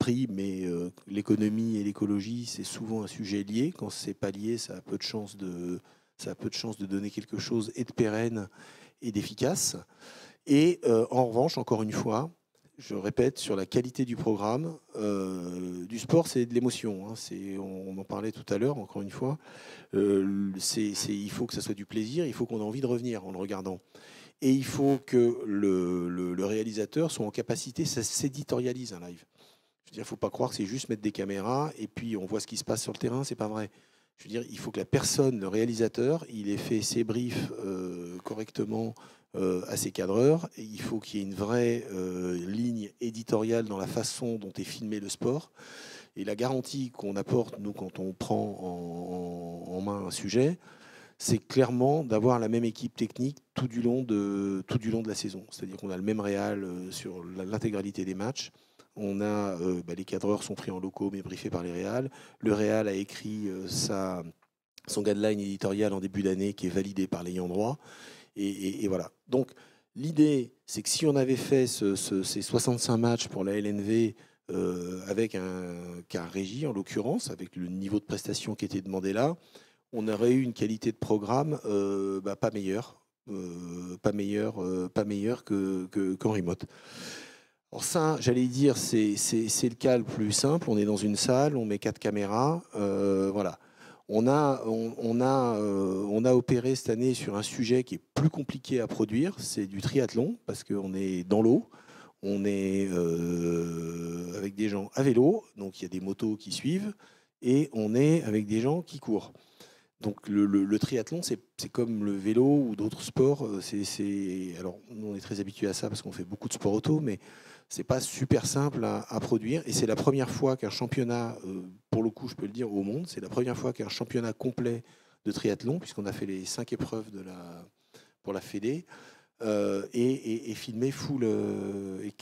prix, mais l'économie et l'écologie, c'est souvent un sujet lié. Quand c'est pas lié, ça a peu de chance de donner quelque chose et de pérenne et d'efficace. Et en revanche, encore une fois, je répète, sur la qualité du programme, du sport, c'est de l'émotion. On en parlait tout à l'heure, encore une fois. Il faut que ça soit du plaisir, il faut qu'on ait envie de revenir en le regardant. Et il faut que le réalisateur soit en capacité, ça s'éditorialise un live. Je veux dire, il ne faut pas croire que c'est juste mettre des caméras et puis on voit ce qui se passe sur le terrain, c'est pas vrai. Je veux dire, il faut que la personne, le réalisateur, il ait fait ses briefs correctement à ses cadreurs. Et il faut qu'il y ait une vraie ligne éditoriale dans la façon dont est filmé le sport. Et la garantie qu'on apporte, nous, quand on prend en main un sujet, c'est clairement d'avoir la même équipe technique tout du long de la saison. C'est-à-dire qu'on a le même réal sur l'intégralité des matchs. On a les cadreurs sont pris en locaux mais briefés par les réals. Le réal a écrit son guideline éditorial en début d'année qui est validé par l'ayant droit. Et voilà. Donc l'idée, c'est que si on avait fait ces 65 matchs pour la LNV avec un cas régie, en l'occurrence, avec le niveau de prestation qui était demandé là, on aurait eu une qualité de programme pas meilleure qu'en remote. Alors ça, j'allais dire, c'est le cas le plus simple. On est dans une salle, on met 4 caméras, voilà. On a opéré cette année sur un sujet qui est plus compliqué à produire, c'est du triathlon, parce qu'on est dans l'eau, on est avec des gens à vélo, donc il y a des motos qui suivent, et on est avec des gens qui courent. Donc le triathlon, c'est comme le vélo ou d'autres sports. Alors, nous, on est très habitués à ça parce qu'on fait beaucoup de sport auto, mais c'est pas super simple à produire. Et c'est la première fois qu'un championnat, pour le coup, je peux le dire, au monde, c'est la première fois qu'un championnat complet de triathlon, puisqu'on a fait les 5 épreuves pour la Fédé, et filmé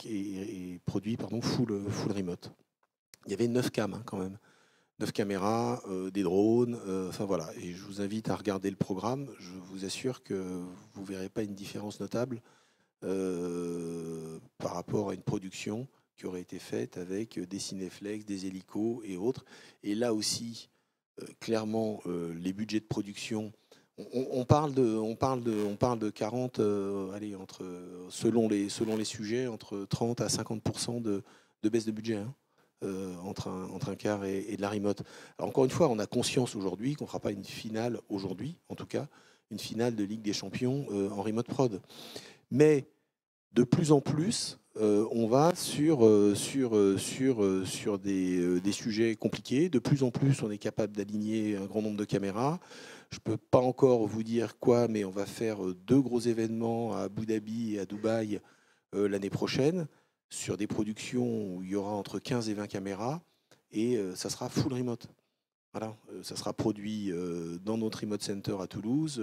et produit full remote. Il y avait 9 cams quand même. 9 caméras, des drones, enfin voilà. Et je vous invite à regarder le programme. Je vous assure que vous ne verrez pas une différence notable par rapport à une production qui aurait été faite avec des cinéflex, des hélicos et autres. Et là aussi, clairement, les budgets de production, on parle de 40, selon les sujets, entre 30 à 50% de baisse de budget. Entre un quart et de la remote. Alors encore une fois, on a conscience aujourd'hui qu'on ne fera pas une finale aujourd'hui, en tout cas, une finale de Ligue des Champions en remote prod. Mais de plus en plus, on va sur des sujets compliqués. De plus en plus, on est capable d'aligner un grand nombre de caméras. Je ne peux pas encore vous dire quoi, mais on va faire 2 gros événements à Abu Dhabi et à Dubaï l'année prochaine, sur des productions où il y aura entre 15 et 20 caméras, et ça sera full remote. Voilà, ça sera produit dans notre Remote Center à Toulouse.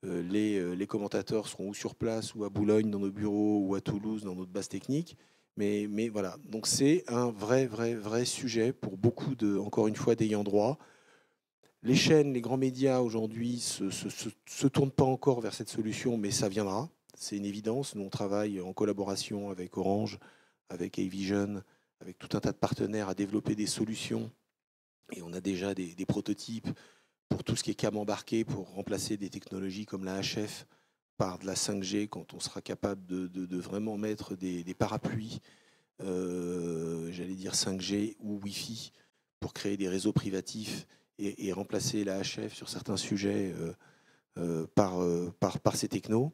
Les commentateurs seront ou sur place, ou à Boulogne dans nos bureaux, ou à Toulouse dans notre base technique. Mais voilà, donc c'est un vrai sujet pour beaucoup encore une fois, d'ayants droit. Les chaînes, les grands médias aujourd'hui se tournent pas encore vers cette solution, mais ça viendra. C'est une évidence. Nous, on travaille en collaboration avec Orange, avec A-Vision, avec tout un tas de partenaires à développer des solutions. Et on a déjà des prototypes pour tout ce qui est cam embarqué, pour remplacer des technologies comme la HF par de la 5G, quand on sera capable de vraiment mettre des parapluies, j'allais dire 5G ou Wi-Fi, pour créer des réseaux privatifs et remplacer la HF sur certains sujets par ces technos.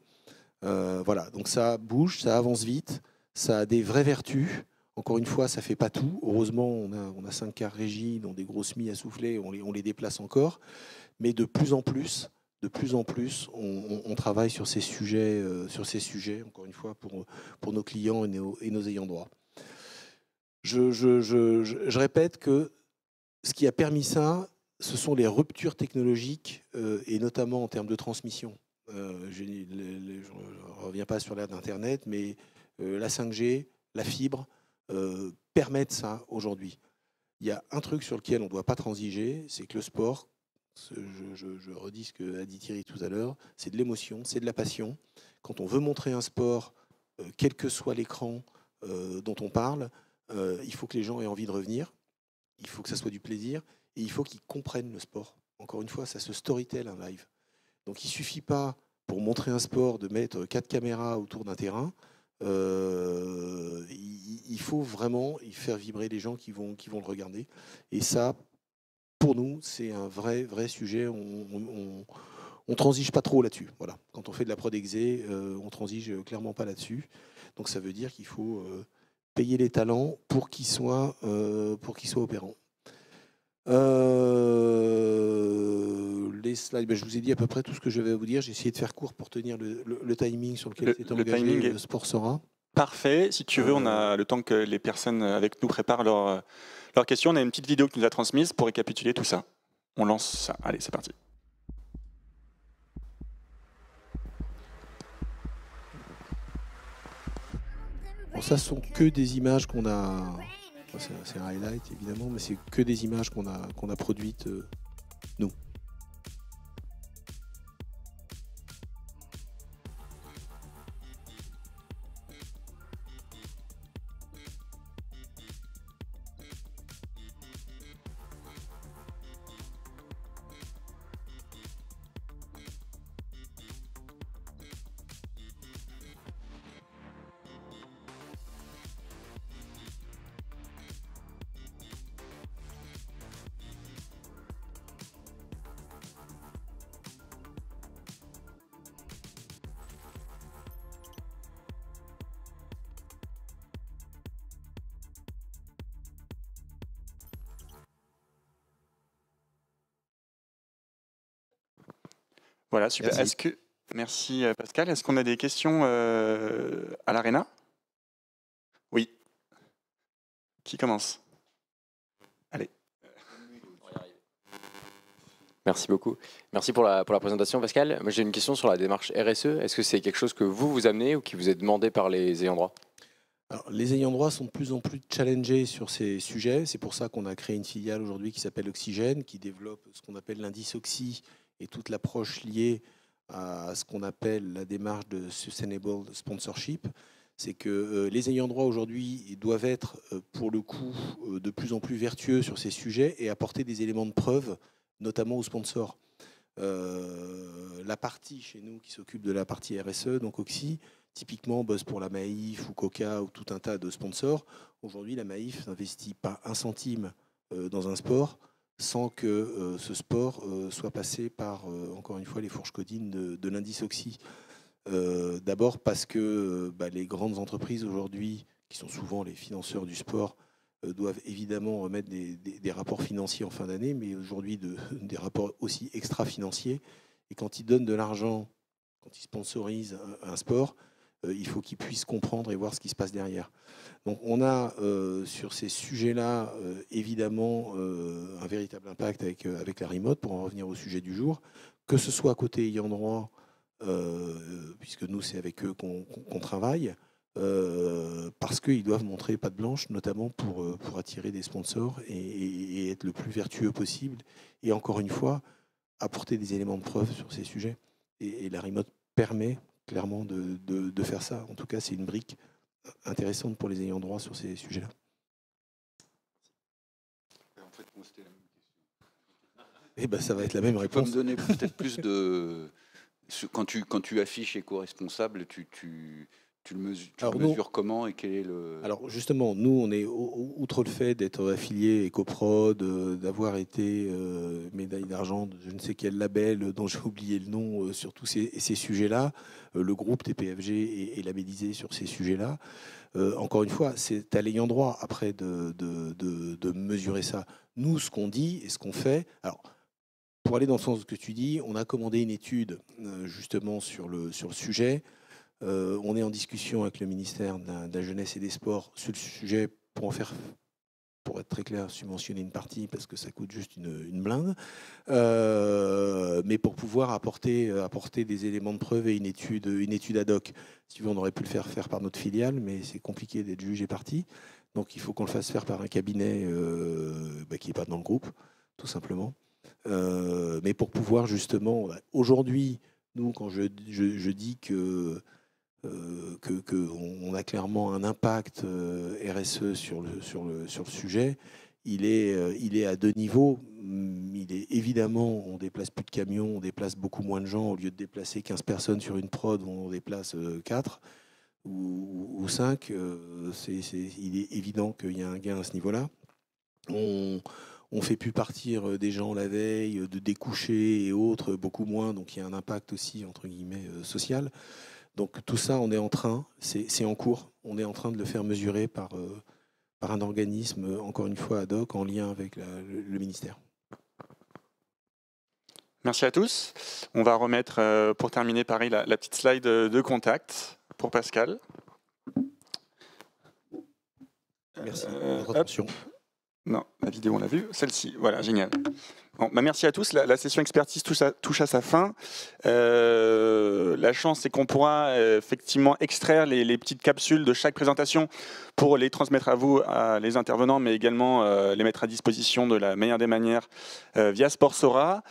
Voilà, donc ça bouge, ça avance vite, ça a des vraies vertus. Encore une fois, ça ne fait pas tout. Heureusement, on a 5 quarts régie, dont des grosses milles à souffler, on les déplace encore. Mais de plus en plus, on travaille sur ces sujets, encore une fois, pour nos clients et nos ayants droit. Je répète que ce qui a permis ça, ce sont les ruptures technologiques, et notamment en termes de transmission. Je ne reviens pas sur l'ère d'Internet, mais la 5G, la fibre, permettent ça aujourd'hui. Il y a un truc sur lequel on ne doit pas transiger, c'est que le sport, je redis ce qu'a dit Thierry tout à l'heure, c'est de l'émotion, c'est de la passion. Quand on veut montrer un sport, quel que soit l'écran dont on parle, il faut que les gens aient envie de revenir, il faut que ça soit du plaisir, et il faut qu'ils comprennent le sport. Encore une fois, ça se storytell un live. Donc il ne suffit pas, pour montrer un sport, de mettre 4 caméras autour d'un terrain. Il faut vraiment y faire vibrer les gens qui vont le regarder. Et ça, pour nous, c'est un vrai sujet. On transige pas trop là-dessus. Voilà. Quand on fait de la prod exé, on transige clairement pas là-dessus. Donc ça veut dire qu'il faut payer les talents pour qu'ils soient opérants. Les slides, je vous ai dit à peu près tout ce que je vais vous dire. J'ai essayé de faire court pour tenir le timing sur lequel s'est engagé le Sport Sora. Parfait. Si tu veux, on a le temps que les personnes avec nous préparent leurs questions. On a une petite vidéo que tu nous as transmise pour récapituler tout ça. On lance ça. Allez, c'est parti. Bon, ça sont que des images qu'on a. C'est un highlight évidemment, mais c'est que des images qu'on a produites nous. Voilà, super. Merci Pascal. Est-ce qu'on a des questions à l'Arena? Oui. Qui commence? Allez. Merci beaucoup. Merci pour la présentation, Pascal. Moi, j'ai une question sur la démarche RSE. Est-ce que c'est quelque chose que vous amenez ou qui vous est demandé par les ayants droit? Alors, les ayants droit sont de plus en plus challengés sur ces sujets. C'est pour ça qu'on a créé une filiale aujourd'hui qui s'appelle Oxygène, qui développe ce qu'on appelle l'indice Oxy et toute l'approche liée à ce qu'on appelle la démarche de Sustainable Sponsorship. C'est que les ayants droit aujourd'hui doivent être, pour le coup, de plus en plus vertueux sur ces sujets et apporter des éléments de preuve, notamment aux sponsors. La partie chez nous qui s'occupe de la partie RSE, donc Oxy, typiquement bosse pour la Maïf ou Coca ou tout un tas de sponsors. Aujourd'hui, la Maïf n'investit pas un centime dans un sport sans que ce sport soit passé par, encore une fois, les fourches codines de l'indice Oxy. D'abord parce que les grandes entreprises aujourd'hui, qui sont souvent les financeurs du sport, doivent évidemment remettre des rapports financiers en fin d'année, mais aujourd'hui des rapports aussi extra-financiers. Et quand ils donnent de l'argent, quand ils sponsorisent un sport, il faut qu'ils puissent comprendre et voir ce qui se passe derrière. Donc on a sur ces sujets-là évidemment un véritable impact avec la remote, pour en revenir au sujet du jour, que ce soit côté ayant droit, puisque nous c'est avec eux qu'on travaille, parce qu'ils doivent montrer patte blanche, notamment pour attirer des sponsors et être le plus vertueux possible. Et encore une fois, apporter des éléments de preuve sur ces sujets. Et la remote permet clairement de faire ça. En tout cas, c'est une brique intéressante pour les ayants droit sur ces sujets-là. En fait, moi, c'était la même question. Et ça va être la même réponse. Tu peux me donner peut-être plus Quand tu affiches éco-responsable, tu le mesures comment et quel est le... Alors justement, nous, on est, outre le fait d'être affilié EcoProd, d'avoir été médaille d'argent de je ne sais quel label dont j'ai oublié le nom sur tous ces sujets-là, le groupe TPFG est labellisé sur ces sujets-là. Encore une fois, c'est à l'ayant droit après de mesurer ça. Nous, ce qu'on dit et ce qu'on fait... Alors, pour aller dans le sens de ce que tu dis, on a commandé une étude justement sur le sujet. On est en discussion avec le ministère de la Jeunesse et des Sports sur le sujet pour être très clair, subventionner une partie parce que ça coûte juste une blinde, mais pour pouvoir apporter des éléments de preuve et une étude ad hoc. Si tu veux, on aurait pu le faire par notre filiale, mais c'est compliqué d'être jugé parti. Donc il faut qu'on le fasse faire par un cabinet qui n'est pas dans le groupe, tout simplement. Mais pour pouvoir justement, aujourd'hui, nous, quand je dis que on a clairement un impact RSE sur le sujet, il est à deux niveaux. Il est évidemment, on déplace plus de camions, on déplace beaucoup moins de gens. Au lieu de déplacer 15 personnes sur une prod, on déplace 4 ou 5. Il est évident qu'il y a un gain à ce niveau-là. On ne fait plus partir des gens la veille, de découcher et autres, beaucoup moins. Donc il y a un impact aussi, entre guillemets, social. Donc tout ça, on est en train, c'est en cours, on est en train de le faire mesurer par un organisme, encore une fois ad hoc, en lien avec le ministère. Merci à tous. On va remettre, pour terminer, pareil, la petite slide de contact pour Pascal. Merci pour votre attention. Non, la vidéo, on l'a vue. Celle-ci, voilà, génial. Bon, merci à tous. La session expertise touche à sa fin. La chance, c'est qu'on pourra effectivement extraire les petites capsules de chaque présentation pour les transmettre à vous, à les intervenants, mais également les mettre à disposition de la meilleure des manières via Sportsora.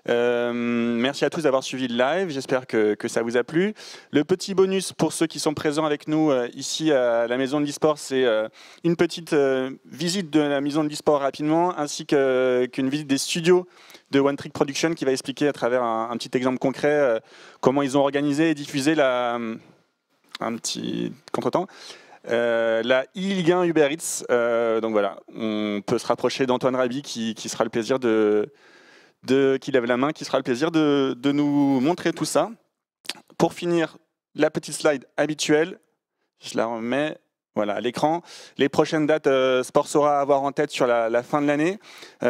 Merci à tous d'avoir suivi le live. J'espère que ça vous a plu. Le petit bonus pour ceux qui sont présents avec nous ici à la Maison de l'e-sport, c'est une petite visite de la Maison de l'e-sport rapidement, ainsi qu'une visite des studios de One Trick Production qui va expliquer à travers un petit exemple concret comment ils ont organisé et diffusé un petit contretemps. La e-Ligue 1 Uber Eats, donc voilà, on peut se rapprocher d'Antoine Raby qui sera le plaisir qui lève la main, qui sera le plaisir de nous montrer tout ça. Pour finir, la petite slide habituelle, je la remets. Voilà, à l'écran. Les prochaines dates, Sportsora à avoir en tête sur la fin de l'année.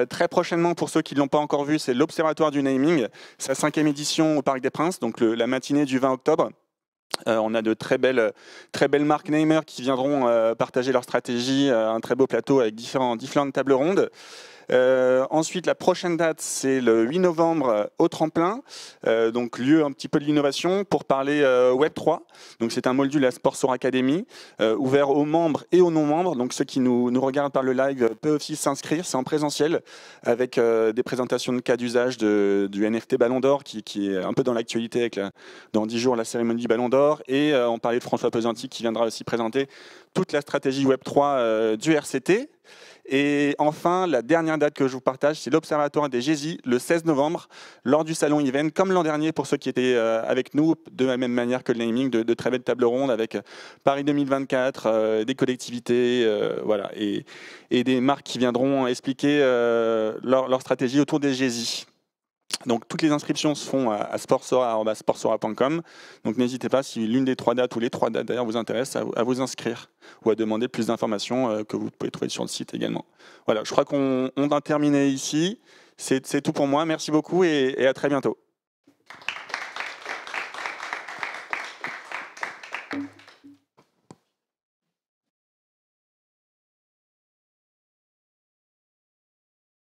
Très prochainement, pour ceux qui ne l'ont pas encore vu, c'est l'Observatoire du Naming, sa 5e édition au Parc des Princes, donc la matinée du 20 octobre. On a de très belles marques namers qui viendront partager leur stratégie, un très beau plateau avec différentes tables rondes. Ensuite, la prochaine date, c'est le 8 novembre au Tremplin, donc lieu un petit peu de l'innovation pour parler Web3. Donc c'est un module à Sportsora Academy, ouvert aux membres et aux non-membres. Donc ceux qui nous regardent par le live peuvent aussi s'inscrire. C'est en présentiel avec des présentations de cas d'usage du NFT Ballon d'Or qui est un peu dans l'actualité avec dans 10 jours la cérémonie du Ballon d'Or. Et on parlait de François Pesanti qui viendra aussi présenter toute la stratégie Web3 du RCT. Et enfin, la dernière date que je vous partage, c'est l'Observatoire des GESI, le 16 novembre, lors du salon Event, comme l'an dernier pour ceux qui étaient avec nous, de la même manière que le naming, de très belles tables rondes avec Paris 2024, des collectivités, voilà, et des marques qui viendront expliquer leur stratégie autour des GESI. Donc toutes les inscriptions se font à sportsora.com. Donc n'hésitez pas, si l'une des 3 dates ou les 3 dates d'ailleurs vous intéresse, à vous inscrire ou à demander plus d'informations que vous pouvez trouver sur le site également. Voilà, je crois qu'on va terminer ici. C'est tout pour moi. Merci beaucoup et à très bientôt.